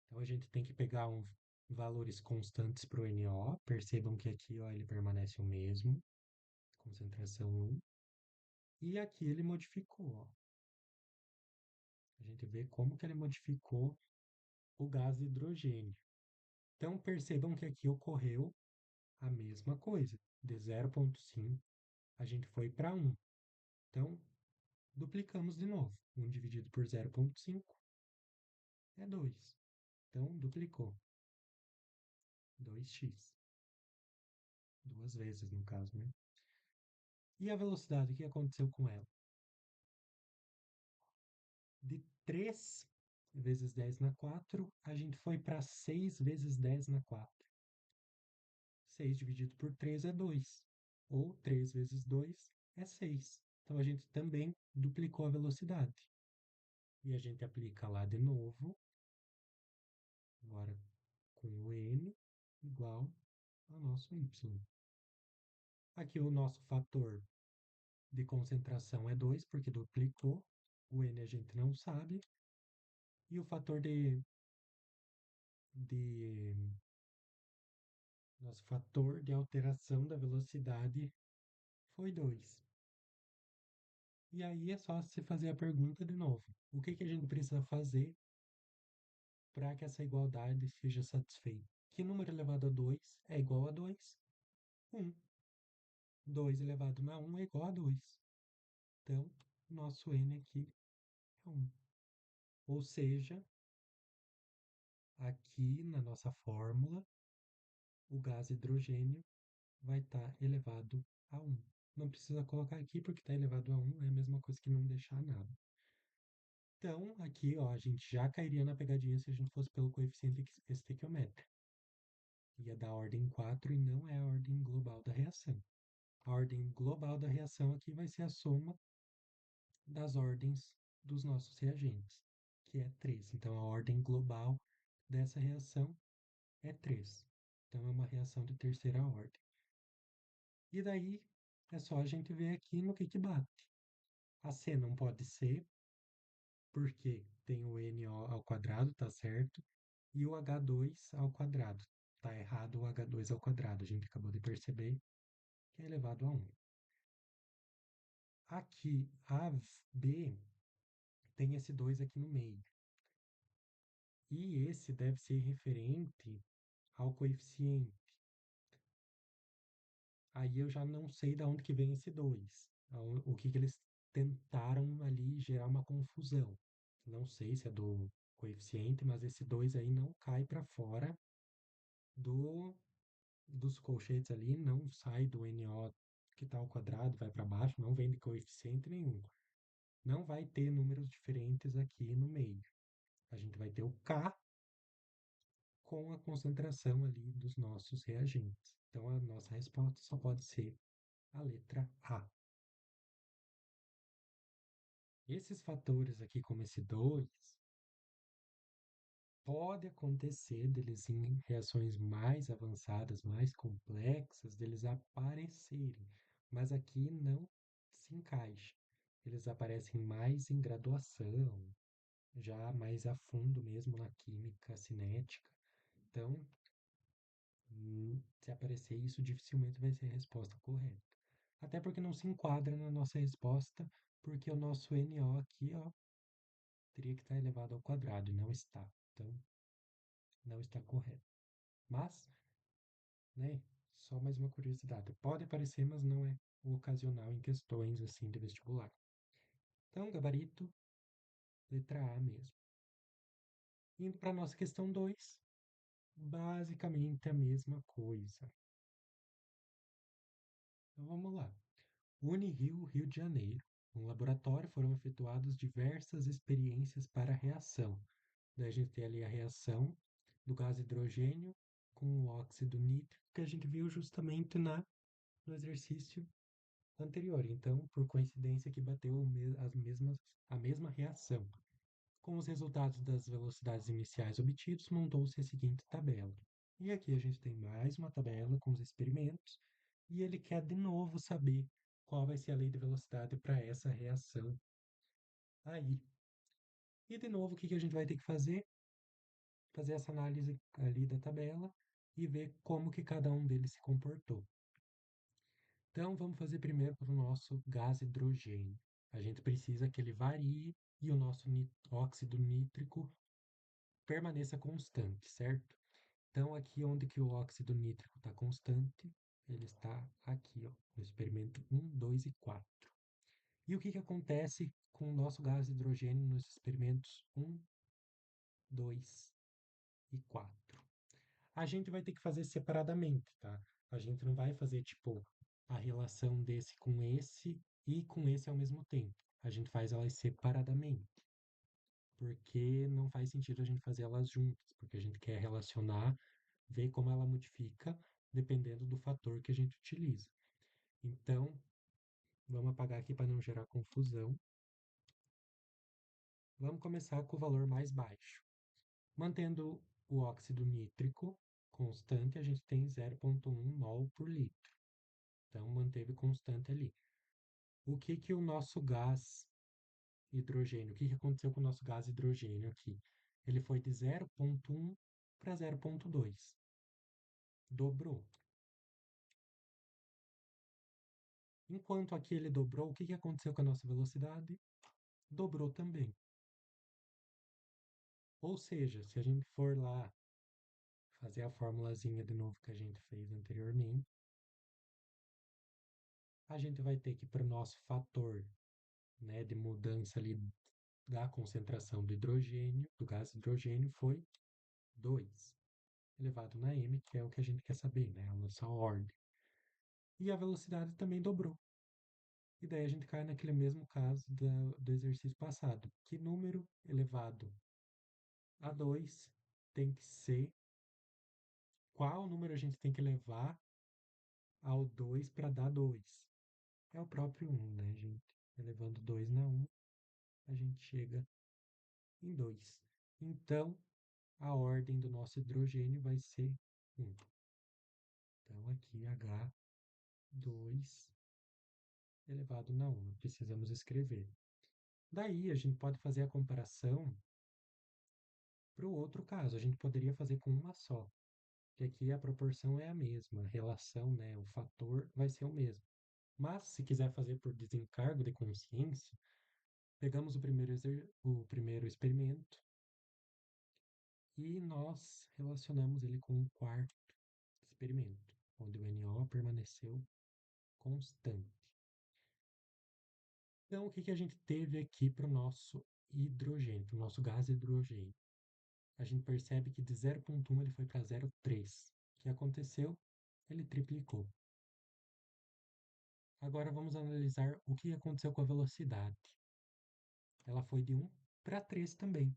Então a gente tem que pegar valores constantes para o NO. Percebam que aqui ó, ele permanece o mesmo, concentração 1. E aqui ele modificou. Ó. A gente vê como que ele modificou o gás hidrogênio. Então percebam que aqui ocorreu a mesma coisa. De 0,5 a gente foi para 1. Então duplicamos de novo. 1 dividido por 0,5 é 2. Então duplicou. 2x. Duas vezes no caso, né? E a velocidade, o que aconteceu com ela? De 3 vezes 10 na 4, a gente foi para 6 vezes 10 na 4. 6 dividido por 3 é 2. Ou 3 vezes 2 é 6. Então a gente também duplicou a velocidade. E a gente aplica lá de novo, agora com o n igual ao nosso y. Aqui o nosso fator de concentração é 2, porque duplicou. O n a gente não sabe. E o fator de nosso fator de alteração da velocidade foi 2. E aí é só se fazer a pergunta de novo. O que que a gente precisa fazer para que essa igualdade seja satisfeita? Que número elevado a 2 é igual a 2? 1. 2 elevado a 1 é igual a 2. Então, nosso n aqui é 1. Ou seja, aqui na nossa fórmula, o gás hidrogênio vai estar elevado a 1. Não precisa colocar aqui porque está elevado a 1, é a mesma coisa que não deixar nada. Então, aqui ó, a gente já cairia na pegadinha se a gente fosse pelo coeficiente estequiométrico. Ia dar ordem 4 e não é a ordem global da reação. A ordem global da reação aqui vai ser a soma das ordens dos nossos reagentes, que é 3. Então, a ordem global dessa reação é 3. Então, é uma reação de terceira ordem. E daí, é só a gente ver aqui no que bate. A C não pode ser, porque tem o NO ao quadrado, tá certo? E o H2 ao quadrado. Tá errado o H2 ao quadrado, a gente acabou de perceber que é elevado a 1. Aqui, a B tem esse 2 aqui no meio. E esse deve ser referente ao coeficiente. Aí eu já não sei de onde que vem esse 2. O que que eles tentaram ali gerar uma confusão. Não sei se é do coeficiente, mas esse 2 aí não cai para fora do dos colchetes ali, não sai do NO que está ao quadrado, vai para baixo, não vem de coeficiente nenhum. Não vai ter números diferentes aqui no meio. A gente vai ter o K com a concentração ali dos nossos reagentes. Então a nossa resposta só pode ser a letra A. Esses fatores aqui, como esse 2, pode acontecer deles em reações mais avançadas, mais complexas, deles aparecerem, mas aqui não se encaixa. Eles aparecem mais em graduação, já mais a fundo mesmo na química cinética. Então, se aparecer isso, dificilmente vai ser a resposta correta. Até porque não se enquadra na nossa resposta, porque o nosso NO aqui, ó, teria que estar elevado ao quadrado e não está. Então, não está correto. Mas, né, só mais uma curiosidade. Pode aparecer, mas não é ocasional em questões assim de vestibular. Então, gabarito, letra A mesmo. Indo para a nossa questão 2, basicamente a mesma coisa. Então vamos lá. Unirio, Rio de Janeiro. No laboratório foram efetuadas diversas experiências para a reação. Daí a gente tem ali a reação do gás hidrogênio com o óxido nítrico, que a gente viu justamente no exercício anterior. Então, por coincidência, que bateu a mesma reação. Com os resultados das velocidades iniciais obtidos, montou-se a seguinte tabela. E aqui a gente tem mais uma tabela com os experimentos, e ele quer de novo saber qual vai ser a lei de velocidade para essa reação aí. E de novo, o que a gente vai ter que fazer? Fazer essa análise ali da tabela e ver como que cada um deles se comportou. Então, vamos fazer primeiro para o nosso gás hidrogênio. A gente precisa que ele varie e o nosso óxido nítrico permaneça constante, certo? Então, aqui onde que o óxido nítrico está constante, ele está aqui, ó, no experimento 1, 2 e 4. E o que acontece com o nosso gás hidrogênio nos experimentos 1, 2 e 4? A gente vai ter que fazer separadamente, tá? A gente não vai fazer, tipo, a relação desse com esse e com esse ao mesmo tempo. A gente faz elas separadamente, porque não faz sentido a gente fazer elas juntas, porque a gente quer relacionar, ver como ela modifica dependendo do fator que a gente utiliza. Então, vamos apagar aqui para não gerar confusão. Vamos começar com o valor mais baixo. Mantendo o óxido nítrico constante, a gente tem 0,1 mol por litro. Então, manteve constante ali. O que que o nosso gás hidrogênio, o que que aconteceu com o nosso gás hidrogênio aqui? Ele foi de 0,1 para 0,2. Dobrou. Enquanto aqui ele dobrou, o que que aconteceu com a nossa velocidade? Dobrou também. Ou seja, se a gente for lá fazer a formulazinha de novo que a gente fez anteriormente, a gente vai ter que para o nosso fator, né, de mudança ali da concentração do hidrogênio, do gás hidrogênio, foi 2 elevado na m, que é o que a gente quer saber, né, a nossa ordem. E a velocidade também dobrou. E daí a gente cai naquele mesmo caso do exercício passado. Que número elevado a 2 tem que ser. Qual número a gente tem que levar ao 2 para dar 2? É o próprio 1, né, gente? Elevando 2 na 1, a gente chega em 2. Então, a ordem do nosso hidrogênio vai ser 1. Então, aqui H2 elevado na 1. Precisamos escrever. Daí, a gente pode fazer a comparação para o outro caso. A gente poderia fazer com uma só, que aqui a proporção é a mesma, a relação, né, o fator vai ser o mesmo. Mas, se quiser fazer por desencargo de consciência, pegamos o primeiro experimento e nós relacionamos ele com o quarto experimento, onde o NO permaneceu constante. Então, o que que a gente teve aqui para o nosso hidrogênio, para o nosso gás hidrogênio? A gente percebe que de 0,1 ele foi para 0,3. O que aconteceu? Ele triplicou. Agora vamos analisar o que aconteceu com a velocidade. Ela foi de 1 para 3 também,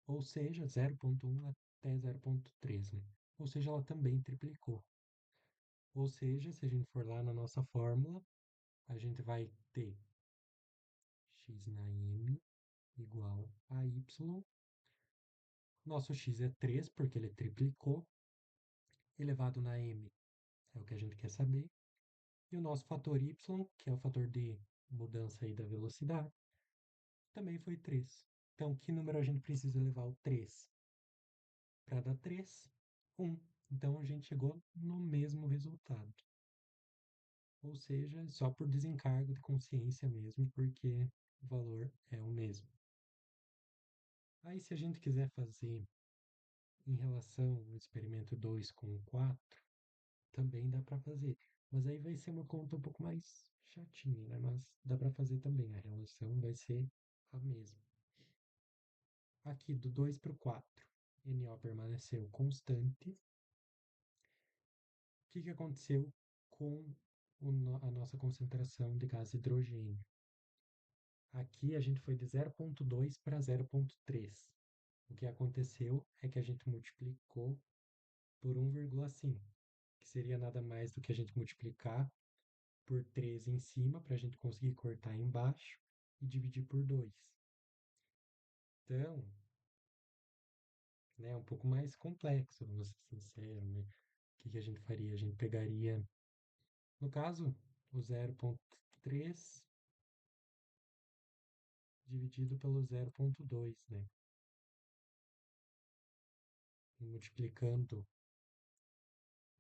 ou seja, 0,1 até 0,3, né? Ou seja, ela também triplicou. Ou seja, se a gente for lá na nossa fórmula, a gente vai ter x na m igual a y. Nosso x é 3, porque ele triplicou. Elevado na m é o que a gente quer saber. E o nosso fator y, que é o fator de mudança aí da velocidade, também foi 3. Então, que número a gente precisa levar o 3? Para dar 3, 1. Então, a gente chegou no mesmo resultado. Ou seja, só por desencargo de consciência mesmo, porque o valor é o mesmo. Aí, se a gente quiser fazer em relação ao experimento 2 com o 4, também dá para fazer. Mas aí vai ser uma conta um pouco mais chatinha, né? Mas dá para fazer também. A relação vai ser a mesma. Aqui, do 2 para o 4, NO permaneceu constante. O que que aconteceu com a nossa concentração de gás hidrogênio? Aqui a gente foi de 0,2 para 0,3. O que aconteceu é que a gente multiplicou por 1,5, que seria nada mais do que a gente multiplicar por 3 em cima, para a gente conseguir cortar embaixo, e dividir por 2. Então, né, é um pouco mais complexo, vamos ser sinceros, né? O que que a gente faria? A gente pegaria, no caso, o 0,3 dividido pelo 0,2, né? E multiplicando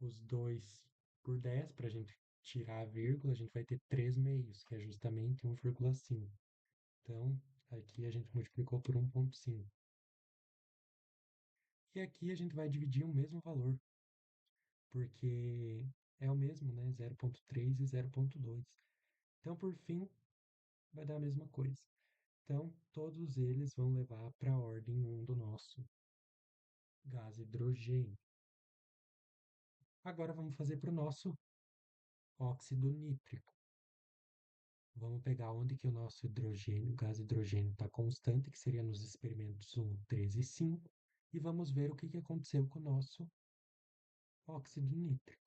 os dois por 10 para a gente tirar a vírgula, a gente vai ter 3 meios, que é justamente 1,5. Então, aqui a gente multiplicou por 1,5. E aqui a gente vai dividir o mesmo valor, porque é o mesmo, né? 0,3 e 0,2. Então, por fim, vai dar a mesma coisa. Então, todos eles vão levar para a ordem 1 do nosso gás hidrogênio. Agora vamos fazer para o nosso óxido nítrico. Vamos pegar onde que o nosso hidrogênio, o gás hidrogênio está constante, que seria nos experimentos 1, 3 e 5, e vamos ver o que que aconteceu com o nosso óxido nítrico.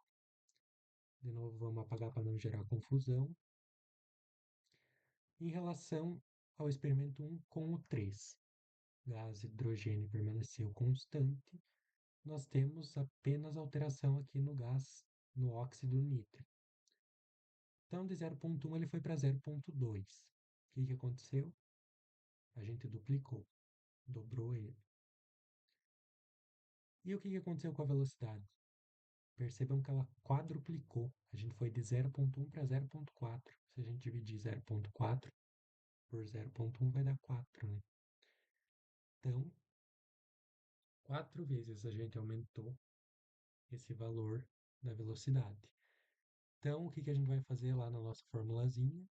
De novo, vamos apagar para não gerar confusão. Em relação ao experimento 1 com o 3, gás hidrogênio permaneceu constante, nós temos apenas alteração aqui no gás, no óxido nítrico. Então, de 0,1 ele foi para 0,2. O que que aconteceu? A gente duplicou, dobrou ele. E o que que aconteceu com a velocidade? Percebam que ela quadruplicou. A gente foi de 0,1 para 0,4. Se a gente dividir 0,4 por 0,1 vai dar 4, né? Então, 4 vezes a gente aumentou esse valor da velocidade. Então, o que que a gente vai fazer lá na nossa formulazinha?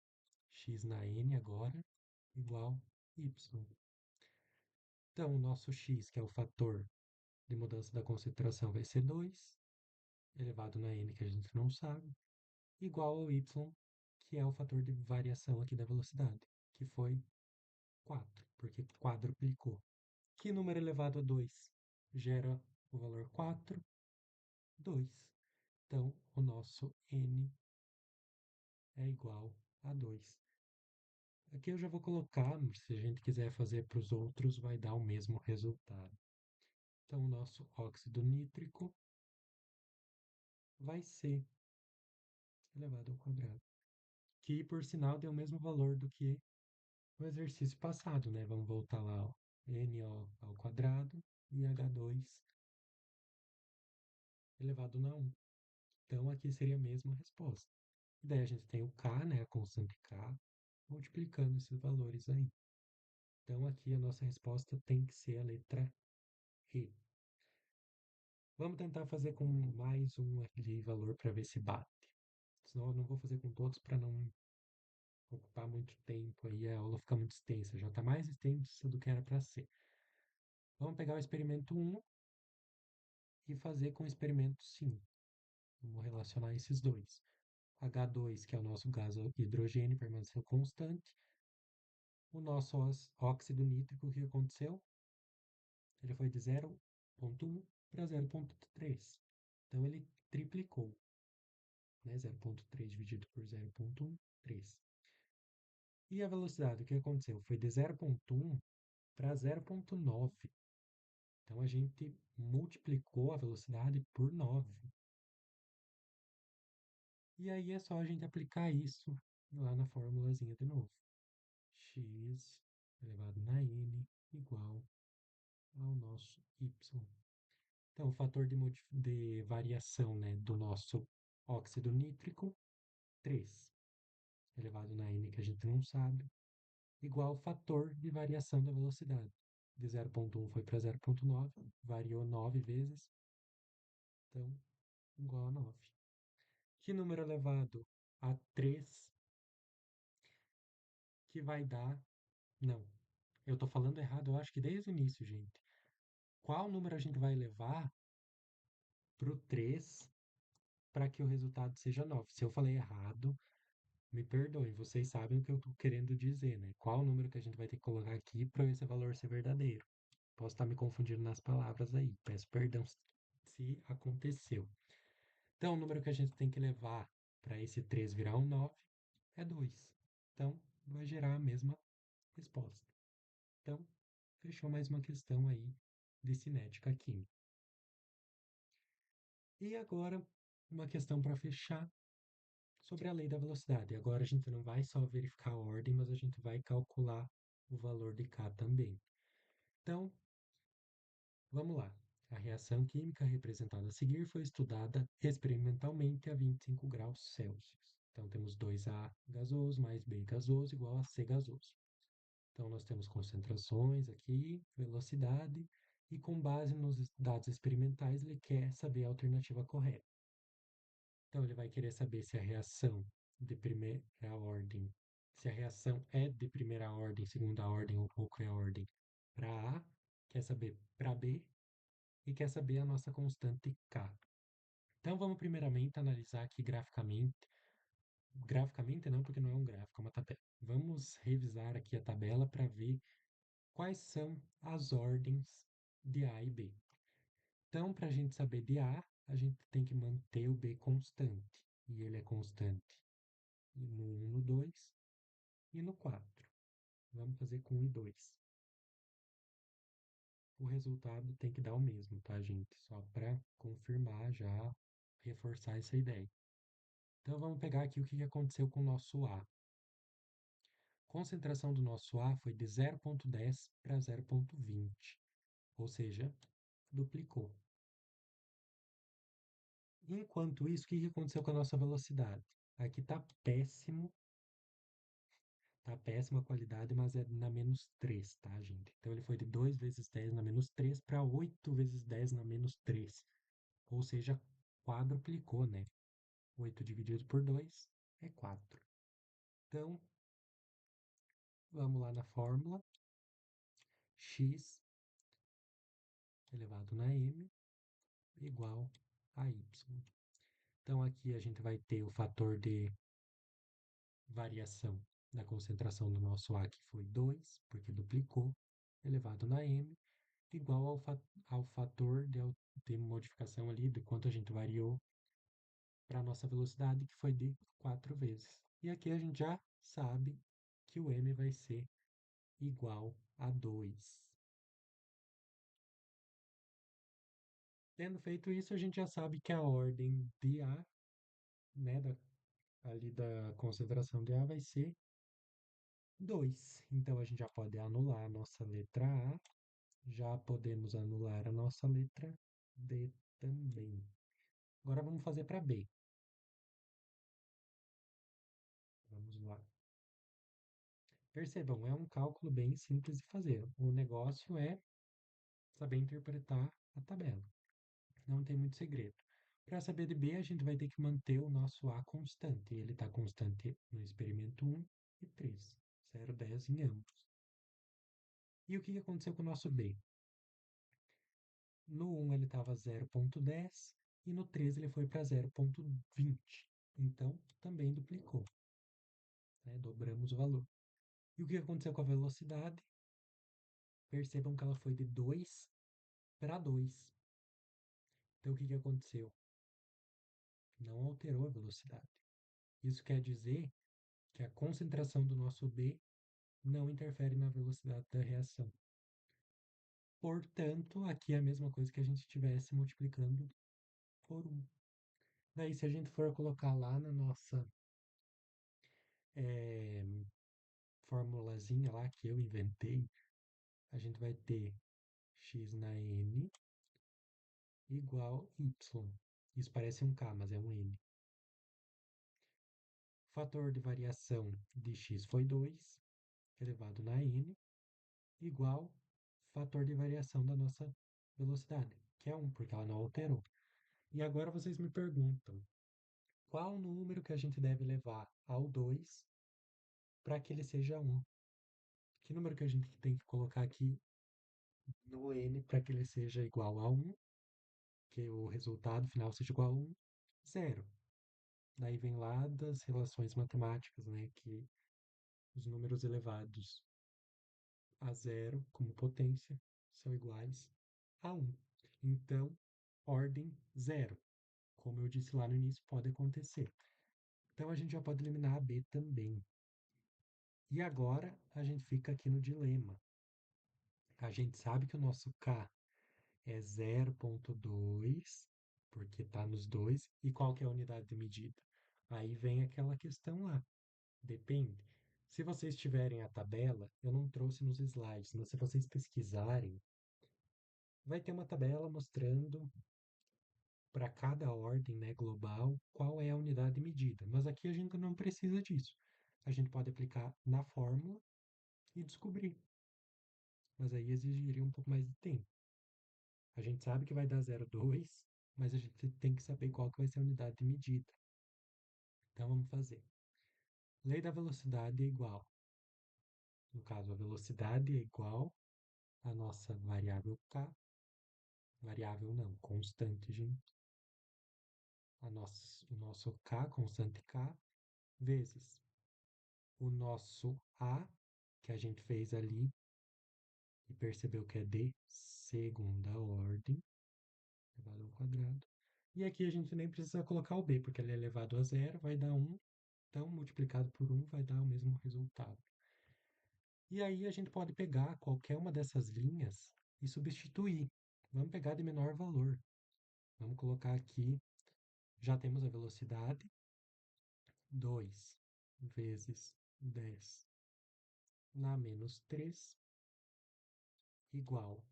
X na n agora igual y. Então, o nosso x, que é o fator de mudança da concentração, vai ser 2, elevado na n, que a gente não sabe, igual ao y, que é o fator de variação aqui da velocidade, que foi 4, porque quadruplicou. Que número elevado a 2 gera o valor 4? 2. Então, o nosso n é igual a 2. Aqui eu já vou colocar, se a gente quiser fazer para os outros, vai dar o mesmo resultado. Então, o nosso óxido nítrico vai ser elevado ao quadrado, que por sinal deu o mesmo valor do que o exercício passado, né? Vamos voltar lá, ó. NO ao quadrado e H2 elevado na 1. Então, aqui seria a mesma resposta. E daí a gente tem o K, né, a constante K, multiplicando esses valores aí. Então, aqui a nossa resposta tem que ser a letra E. Vamos tentar fazer com mais um aqui valor para ver se bate. Senão eu não vou fazer com todos para não ocupar muito tempo aí, a aula fica muito extensa. Já está mais extensa do que era para ser. Vamos pegar o experimento 1 e fazer com o experimento 5. Vamos relacionar esses dois. H2, que é o nosso gás hidrogênio, permaneceu constante. O nosso óxido nítrico, o que aconteceu? Ele foi de 0,1 para 0,3. Então ele triplicou, né? 0,3 dividido por 0,1, 3. E a velocidade, o que aconteceu? Foi de 0,1 para 0,9. Então a gente multiplicou a velocidade por 9. E aí é só a gente aplicar isso lá na formulazinha de novo. X elevado na n igual ao nosso y. Então, o fator de variação, né, do nosso óxido nítrico, 3, elevado na n, que a gente não sabe, igual ao fator de variação da velocidade. De 0,1 foi para 0,9, variou 9 vezes, então, igual a 9. Que número elevado a 3 que vai dar... Não, eu estou falando errado, eu acho que desde o início, gente. Qual número a gente vai levar para o 3 para que o resultado seja 9? Se eu falei errado, me perdoem, vocês sabem o que eu estou querendo dizer, né? Qual o número que a gente vai ter que colocar aqui para esse valor ser verdadeiro? Posso estar me confundindo nas palavras aí. Peço perdão se aconteceu. Então, o número que a gente tem que levar para esse 3 virar um 9 é 2. Então, vai gerar a mesma resposta. Então, fechou mais uma questão aí de cinética química. E agora, uma questão para fechar sobre a lei da velocidade. Agora a gente não vai só verificar a ordem, mas a gente vai calcular o valor de K também. Então, vamos lá. A reação química representada a seguir foi estudada experimentalmente a 25 graus Celsius. Então, temos 2A gasoso mais B gasoso igual a C gasoso. Então, nós temos concentrações aqui, velocidade, e com base nos dados experimentais, ele quer saber a alternativa correta. Então, ele vai querer saber se a reação de primeira ordem, se a reação é de primeira ordem, segunda ordem ou qualquer ordem para A, quer saber para B e quer saber a nossa constante K. Então, vamos primeiramente analisar aqui graficamente. Graficamente não, porque não é um gráfico, é uma tabela. Vamos revisar aqui a tabela para ver quais são as ordens de A e B. Então, para a gente saber de A, a gente tem que manter o B constante. E ele é constante no 1, no 2 e no 4. Vamos fazer com 1 e 2. O resultado tem que dar o mesmo, tá, gente? Só para confirmar já, reforçar essa ideia. Então vamos pegar aqui o que aconteceu com o nosso A. A concentração do nosso A foi de 0,10 para 0,20, ou seja, duplicou. Enquanto isso, o que aconteceu com a nossa velocidade? Aqui tá péssima a qualidade, mas é na menos 3, tá, gente? Então ele foi de 2 vezes 10 na menos 3 para 8 vezes 10 na menos 3. Ou seja, quadruplicou, né? 8 dividido por 2 é 4. Então, vamos lá na fórmula. X elevado na m igual a y. Então, aqui a gente vai ter o fator de variação da concentração do nosso A, que foi 2, porque duplicou, elevado na m, igual ao fator de modificação ali, de quanto a gente variou para a nossa velocidade, que foi de 4 vezes. E aqui a gente já sabe que o m vai ser igual a 2. Tendo feito isso, a gente já sabe que a ordem de A, né, ali da concentração de A vai ser 2. Então a gente já pode anular a nossa letra A, já podemos anular a nossa letra D também. Agora vamos fazer para B. Vamos lá. Percebam, é um cálculo bem simples de fazer. O negócio é saber interpretar a tabela. Não tem muito segredo. Para saber de B, a gente vai ter que manter o nosso A constante. Ele está constante no experimento 1 e 3. 0,10 em ambos. E o que aconteceu com o nosso B? No 1 ele estava 0,10 e no 3 ele foi para 0,20. Então, também duplicou. Né? Dobramos o valor. E o que aconteceu com a velocidade? Percebam que ela foi de 2 para 2. Então, o que aconteceu? Não alterou a velocidade. Isso quer dizer que a concentração do nosso B não interfere na velocidade da reação. Portanto, aqui é a mesma coisa que a gente estivesse multiplicando por 1. Daí, se a gente for colocar lá na nossa formulazinha lá que eu inventei, a gente vai ter x na n igual y. Isso parece um k, mas é um n. O fator de variação de x foi 2, elevado na n, igual fator de variação da nossa velocidade, que é 1, porque ela não alterou. E agora vocês me perguntam, qual o número que a gente deve levar ao 2 para que ele seja 1? Que número que a gente tem que colocar aqui no n para que ele seja igual a 1, que o resultado final seja igual a 1? 0. Daí vem lá das relações matemáticas, né, que os números elevados a zero como potência são iguais a 1. Então, ordem zero. Como eu disse lá no início, pode acontecer. Então, a gente já pode eliminar a B também. E agora, a gente fica aqui no dilema. A gente sabe que o nosso K é 0,2, porque está nos dois. E qual que é a unidade de medida? Aí vem aquela questão lá. Depende. Se vocês tiverem a tabela, eu não trouxe nos slides, mas se vocês pesquisarem, vai ter uma tabela mostrando para cada ordem, né, global, qual é a unidade de medida. Mas aqui a gente não precisa disso. A gente pode aplicar na fórmula e descobrir. Mas aí exigiria um pouco mais de tempo. A gente sabe que vai dar 0,2, mas a gente tem que saber qual que vai ser a unidade de medida. Então vamos fazer. Lei da velocidade é igual. No caso, a velocidade é igual à nossa variável k. Variável não, constante, gente. O nosso k, constante k, vezes o nosso a, que a gente fez ali e percebeu que é de segunda ordem, elevado ao quadrado. E aqui a gente nem precisa colocar o b, porque ele é elevado a zero, vai dar 1. Então, multiplicado por 1 vai dar o mesmo resultado. E aí a gente pode pegar qualquer uma dessas linhas e substituir. Vamos pegar de menor valor. Vamos colocar aqui, já temos a velocidade, 2 vezes 10 na menos 3 igual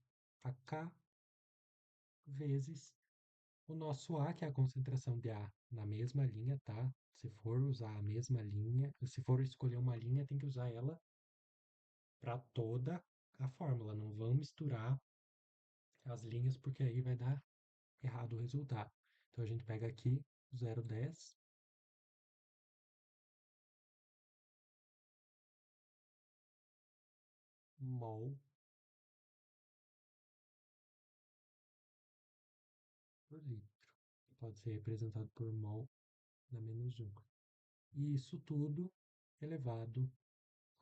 a K vezes o nosso A, que é a concentração de A na mesma linha, tá? Se for usar a mesma linha, se for escolher uma linha, tem que usar ela para toda a fórmula. Não vão misturar as linhas, porque aí vai dar errado o resultado. Então a gente pega aqui 0,10 mol por litro. Pode ser representado por mol na menos 1. E isso tudo elevado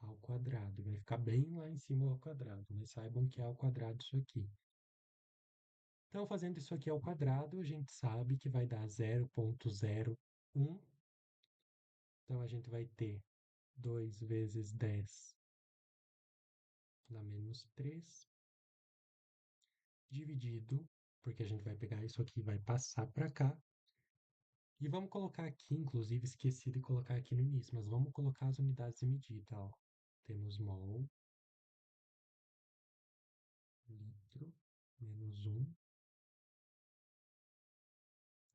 ao quadrado. Vai ficar bem lá em cima ao quadrado, mas saibam que é ao quadrado isso aqui. Então, fazendo isso aqui ao quadrado, a gente sabe que vai dar 0,01. Então, a gente vai ter 2 vezes 10 na menos 3, dividido, porque a gente vai pegar isso aqui e vai passar para cá. E vamos colocar aqui, inclusive, esqueci de colocar aqui no início, mas vamos colocar as unidades de medida, ó. Temos mol, litro, menos 1,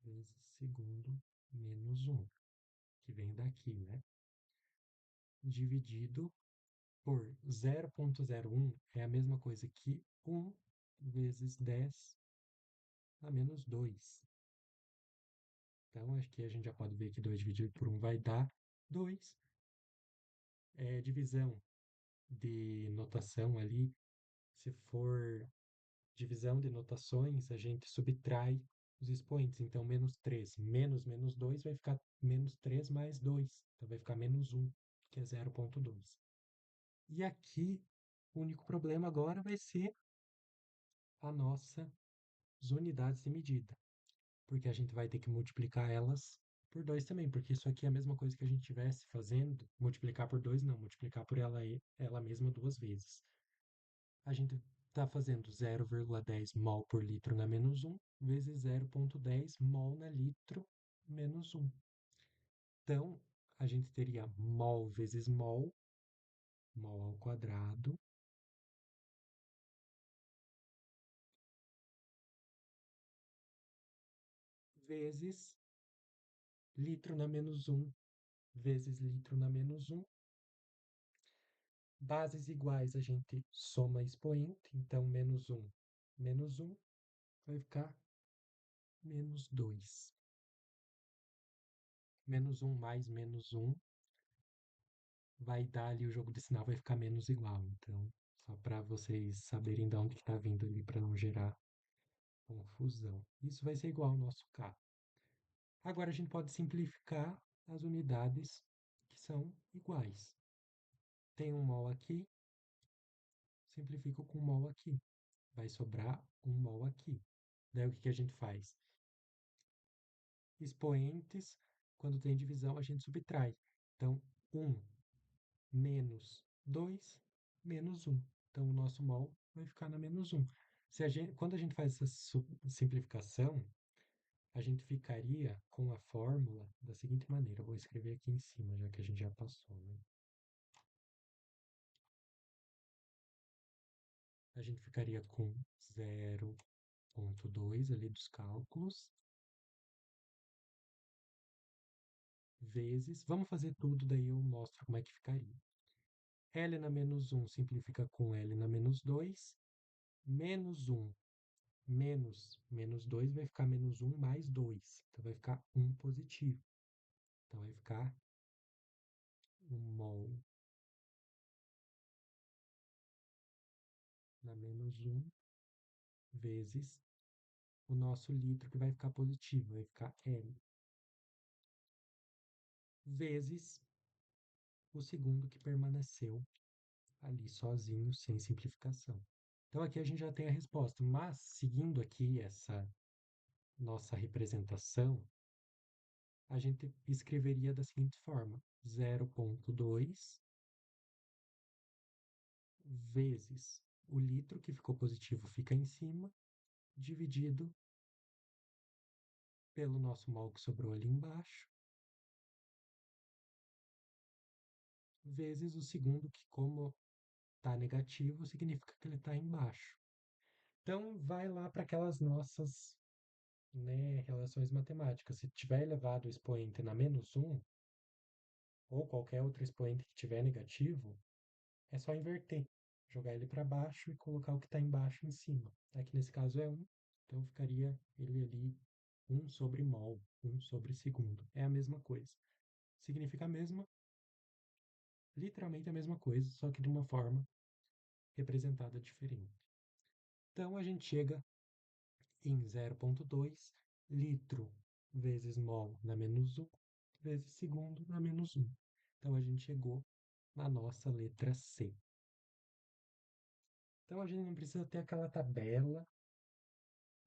vezes segundo, menos 1, que vem daqui, né? Dividido por 0,01 é a mesma coisa que 1 vezes 10 a menos 2. Então, acho que a gente já pode ver que 2 dividido por 1 vai dar 2. Divisão de notação ali, se for divisão de notações, a gente subtrai os expoentes. Então, menos 3 menos menos 2 vai ficar menos 3 mais 2. Então, vai ficar menos 1, que é 0,2. E aqui, o único problema agora vai ser a nossas unidades de medida, porque a gente vai ter que multiplicar elas por 2 também, porque isso aqui é a mesma coisa que a gente estivesse fazendo, multiplicar por 2 não, multiplicar por ela mesma duas vezes. A gente está fazendo 0,10 mol por litro na menos 1 vezes 0,10 mol na litro menos 1. Então, a gente teria mol vezes mol, mol ao quadrado, vezes litro na menos 1 vezes litro na menos 1. Bases iguais a gente soma expoente, então menos 1 vai ficar menos 2. Menos 1 mais menos 1 vai dar ali o jogo de sinal, vai ficar menos igual. Então, só para vocês saberem de onde está vindo ali para não gerar confusão. Isso vai ser igual ao nosso K. Agora a gente pode simplificar as unidades que são iguais. Tem um mol aqui, simplifico com mol aqui. vai sobrar um mol aqui. Daí o que que a gente faz? Expoentes, quando tem divisão, a gente subtrai. Então, um menos 2 menos um. Então, o nosso mol vai ficar na menos um. Quando a gente faz essa simplificação, a gente ficaria com a fórmula da seguinte maneira. Eu vou escrever aqui em cima, já que a gente já passou, né? A gente ficaria com 0,2 ali dos cálculos, vezes. Vamos fazer tudo, daí eu mostro como é que ficaria. L na menos um simplifica com L na menos 2, menos um menos 2 vai ficar menos um mais 2. Então vai ficar um positivo. Então vai ficar um mol na menos um vezes o nosso litro que vai ficar positivo, vai ficar L, vezes o segundo que permaneceu ali sozinho, sem simplificação. Então aqui a gente já tem a resposta, mas seguindo aqui essa nossa representação, a gente escreveria da seguinte forma: 0,2 vezes o litro que ficou positivo fica em cima, dividido pelo nosso mol que sobrou ali embaixo, vezes o segundo, que como está negativo, significa que ele está embaixo. Então, vai lá para aquelas nossas, né, relações matemáticas. Se tiver elevado o expoente na menos um, ou qualquer outro expoente que tiver negativo, é só inverter, jogar ele para baixo e colocar o que está embaixo em cima. Aqui nesse caso é um, então ficaria ele ali um sobre mol, um sobre segundo. É a mesma coisa. Significa a mesma, literalmente a mesma coisa, só que de uma forma representada diferente. Então a gente chega em 0,2 litro vezes mol na menos um vezes segundo na menos um. Então a gente chegou na nossa letra C. Então a gente não precisa ter aquela tabela,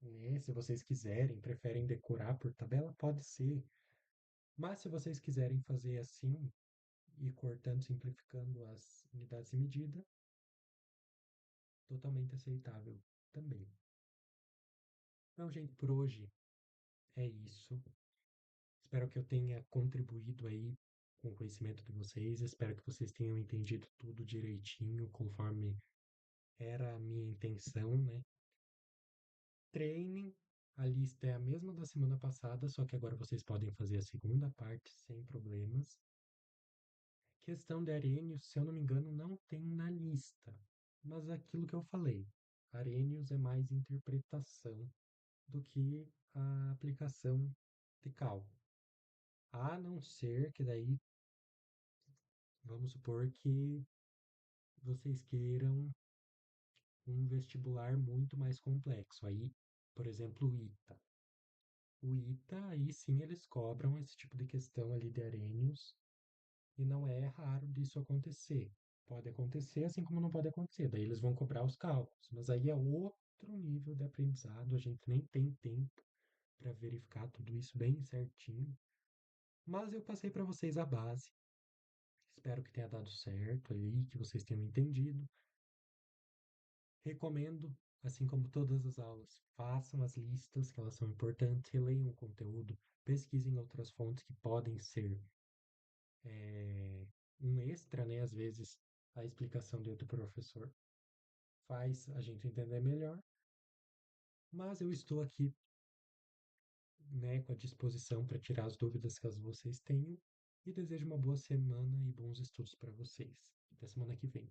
né? Se vocês quiserem, preferem decorar por tabela, pode ser. Mas se vocês quiserem fazer assim, ir cortando, simplificando as unidades de medida, totalmente aceitável também. Então, gente, por hoje é isso. Espero que eu tenha contribuído aí com o conhecimento de vocês. Espero que vocês tenham entendido tudo direitinho, conforme era a minha intenção, né? Treinem. A lista é a mesma da semana passada, só que agora vocês podem fazer a segunda parte sem problemas. Questão de Arrhenius, se eu não me engano, não tem na lista. Mas aquilo que eu falei, Arrhenius é mais interpretação do que a aplicação de cálculo. A não ser que daí, vamos supor que vocês queiram um vestibular muito mais complexo. Aí, por exemplo, o ITA. O ITA, aí sim eles cobram esse tipo de questão ali de Arrhenius, e não é raro disso acontecer. Pode acontecer, assim como não pode acontecer. Daí eles vão cobrar os cálculos. Mas aí é outro nível de aprendizado. A gente nem tem tempo para verificar tudo isso bem certinho. Mas eu passei para vocês a base. Espero que tenha dado certo aí, que vocês tenham entendido. Recomendo, assim como todas as aulas, façam as listas, que elas são importantes, releiam o conteúdo, pesquisem outras fontes que podem ser um extra, né? Às vezes a explicação de outro professor faz a gente entender melhor, mas eu estou aqui, né, com a disposição para tirar as dúvidas caso vocês tenham, e desejo uma boa semana e bons estudos para vocês. Até semana que vem.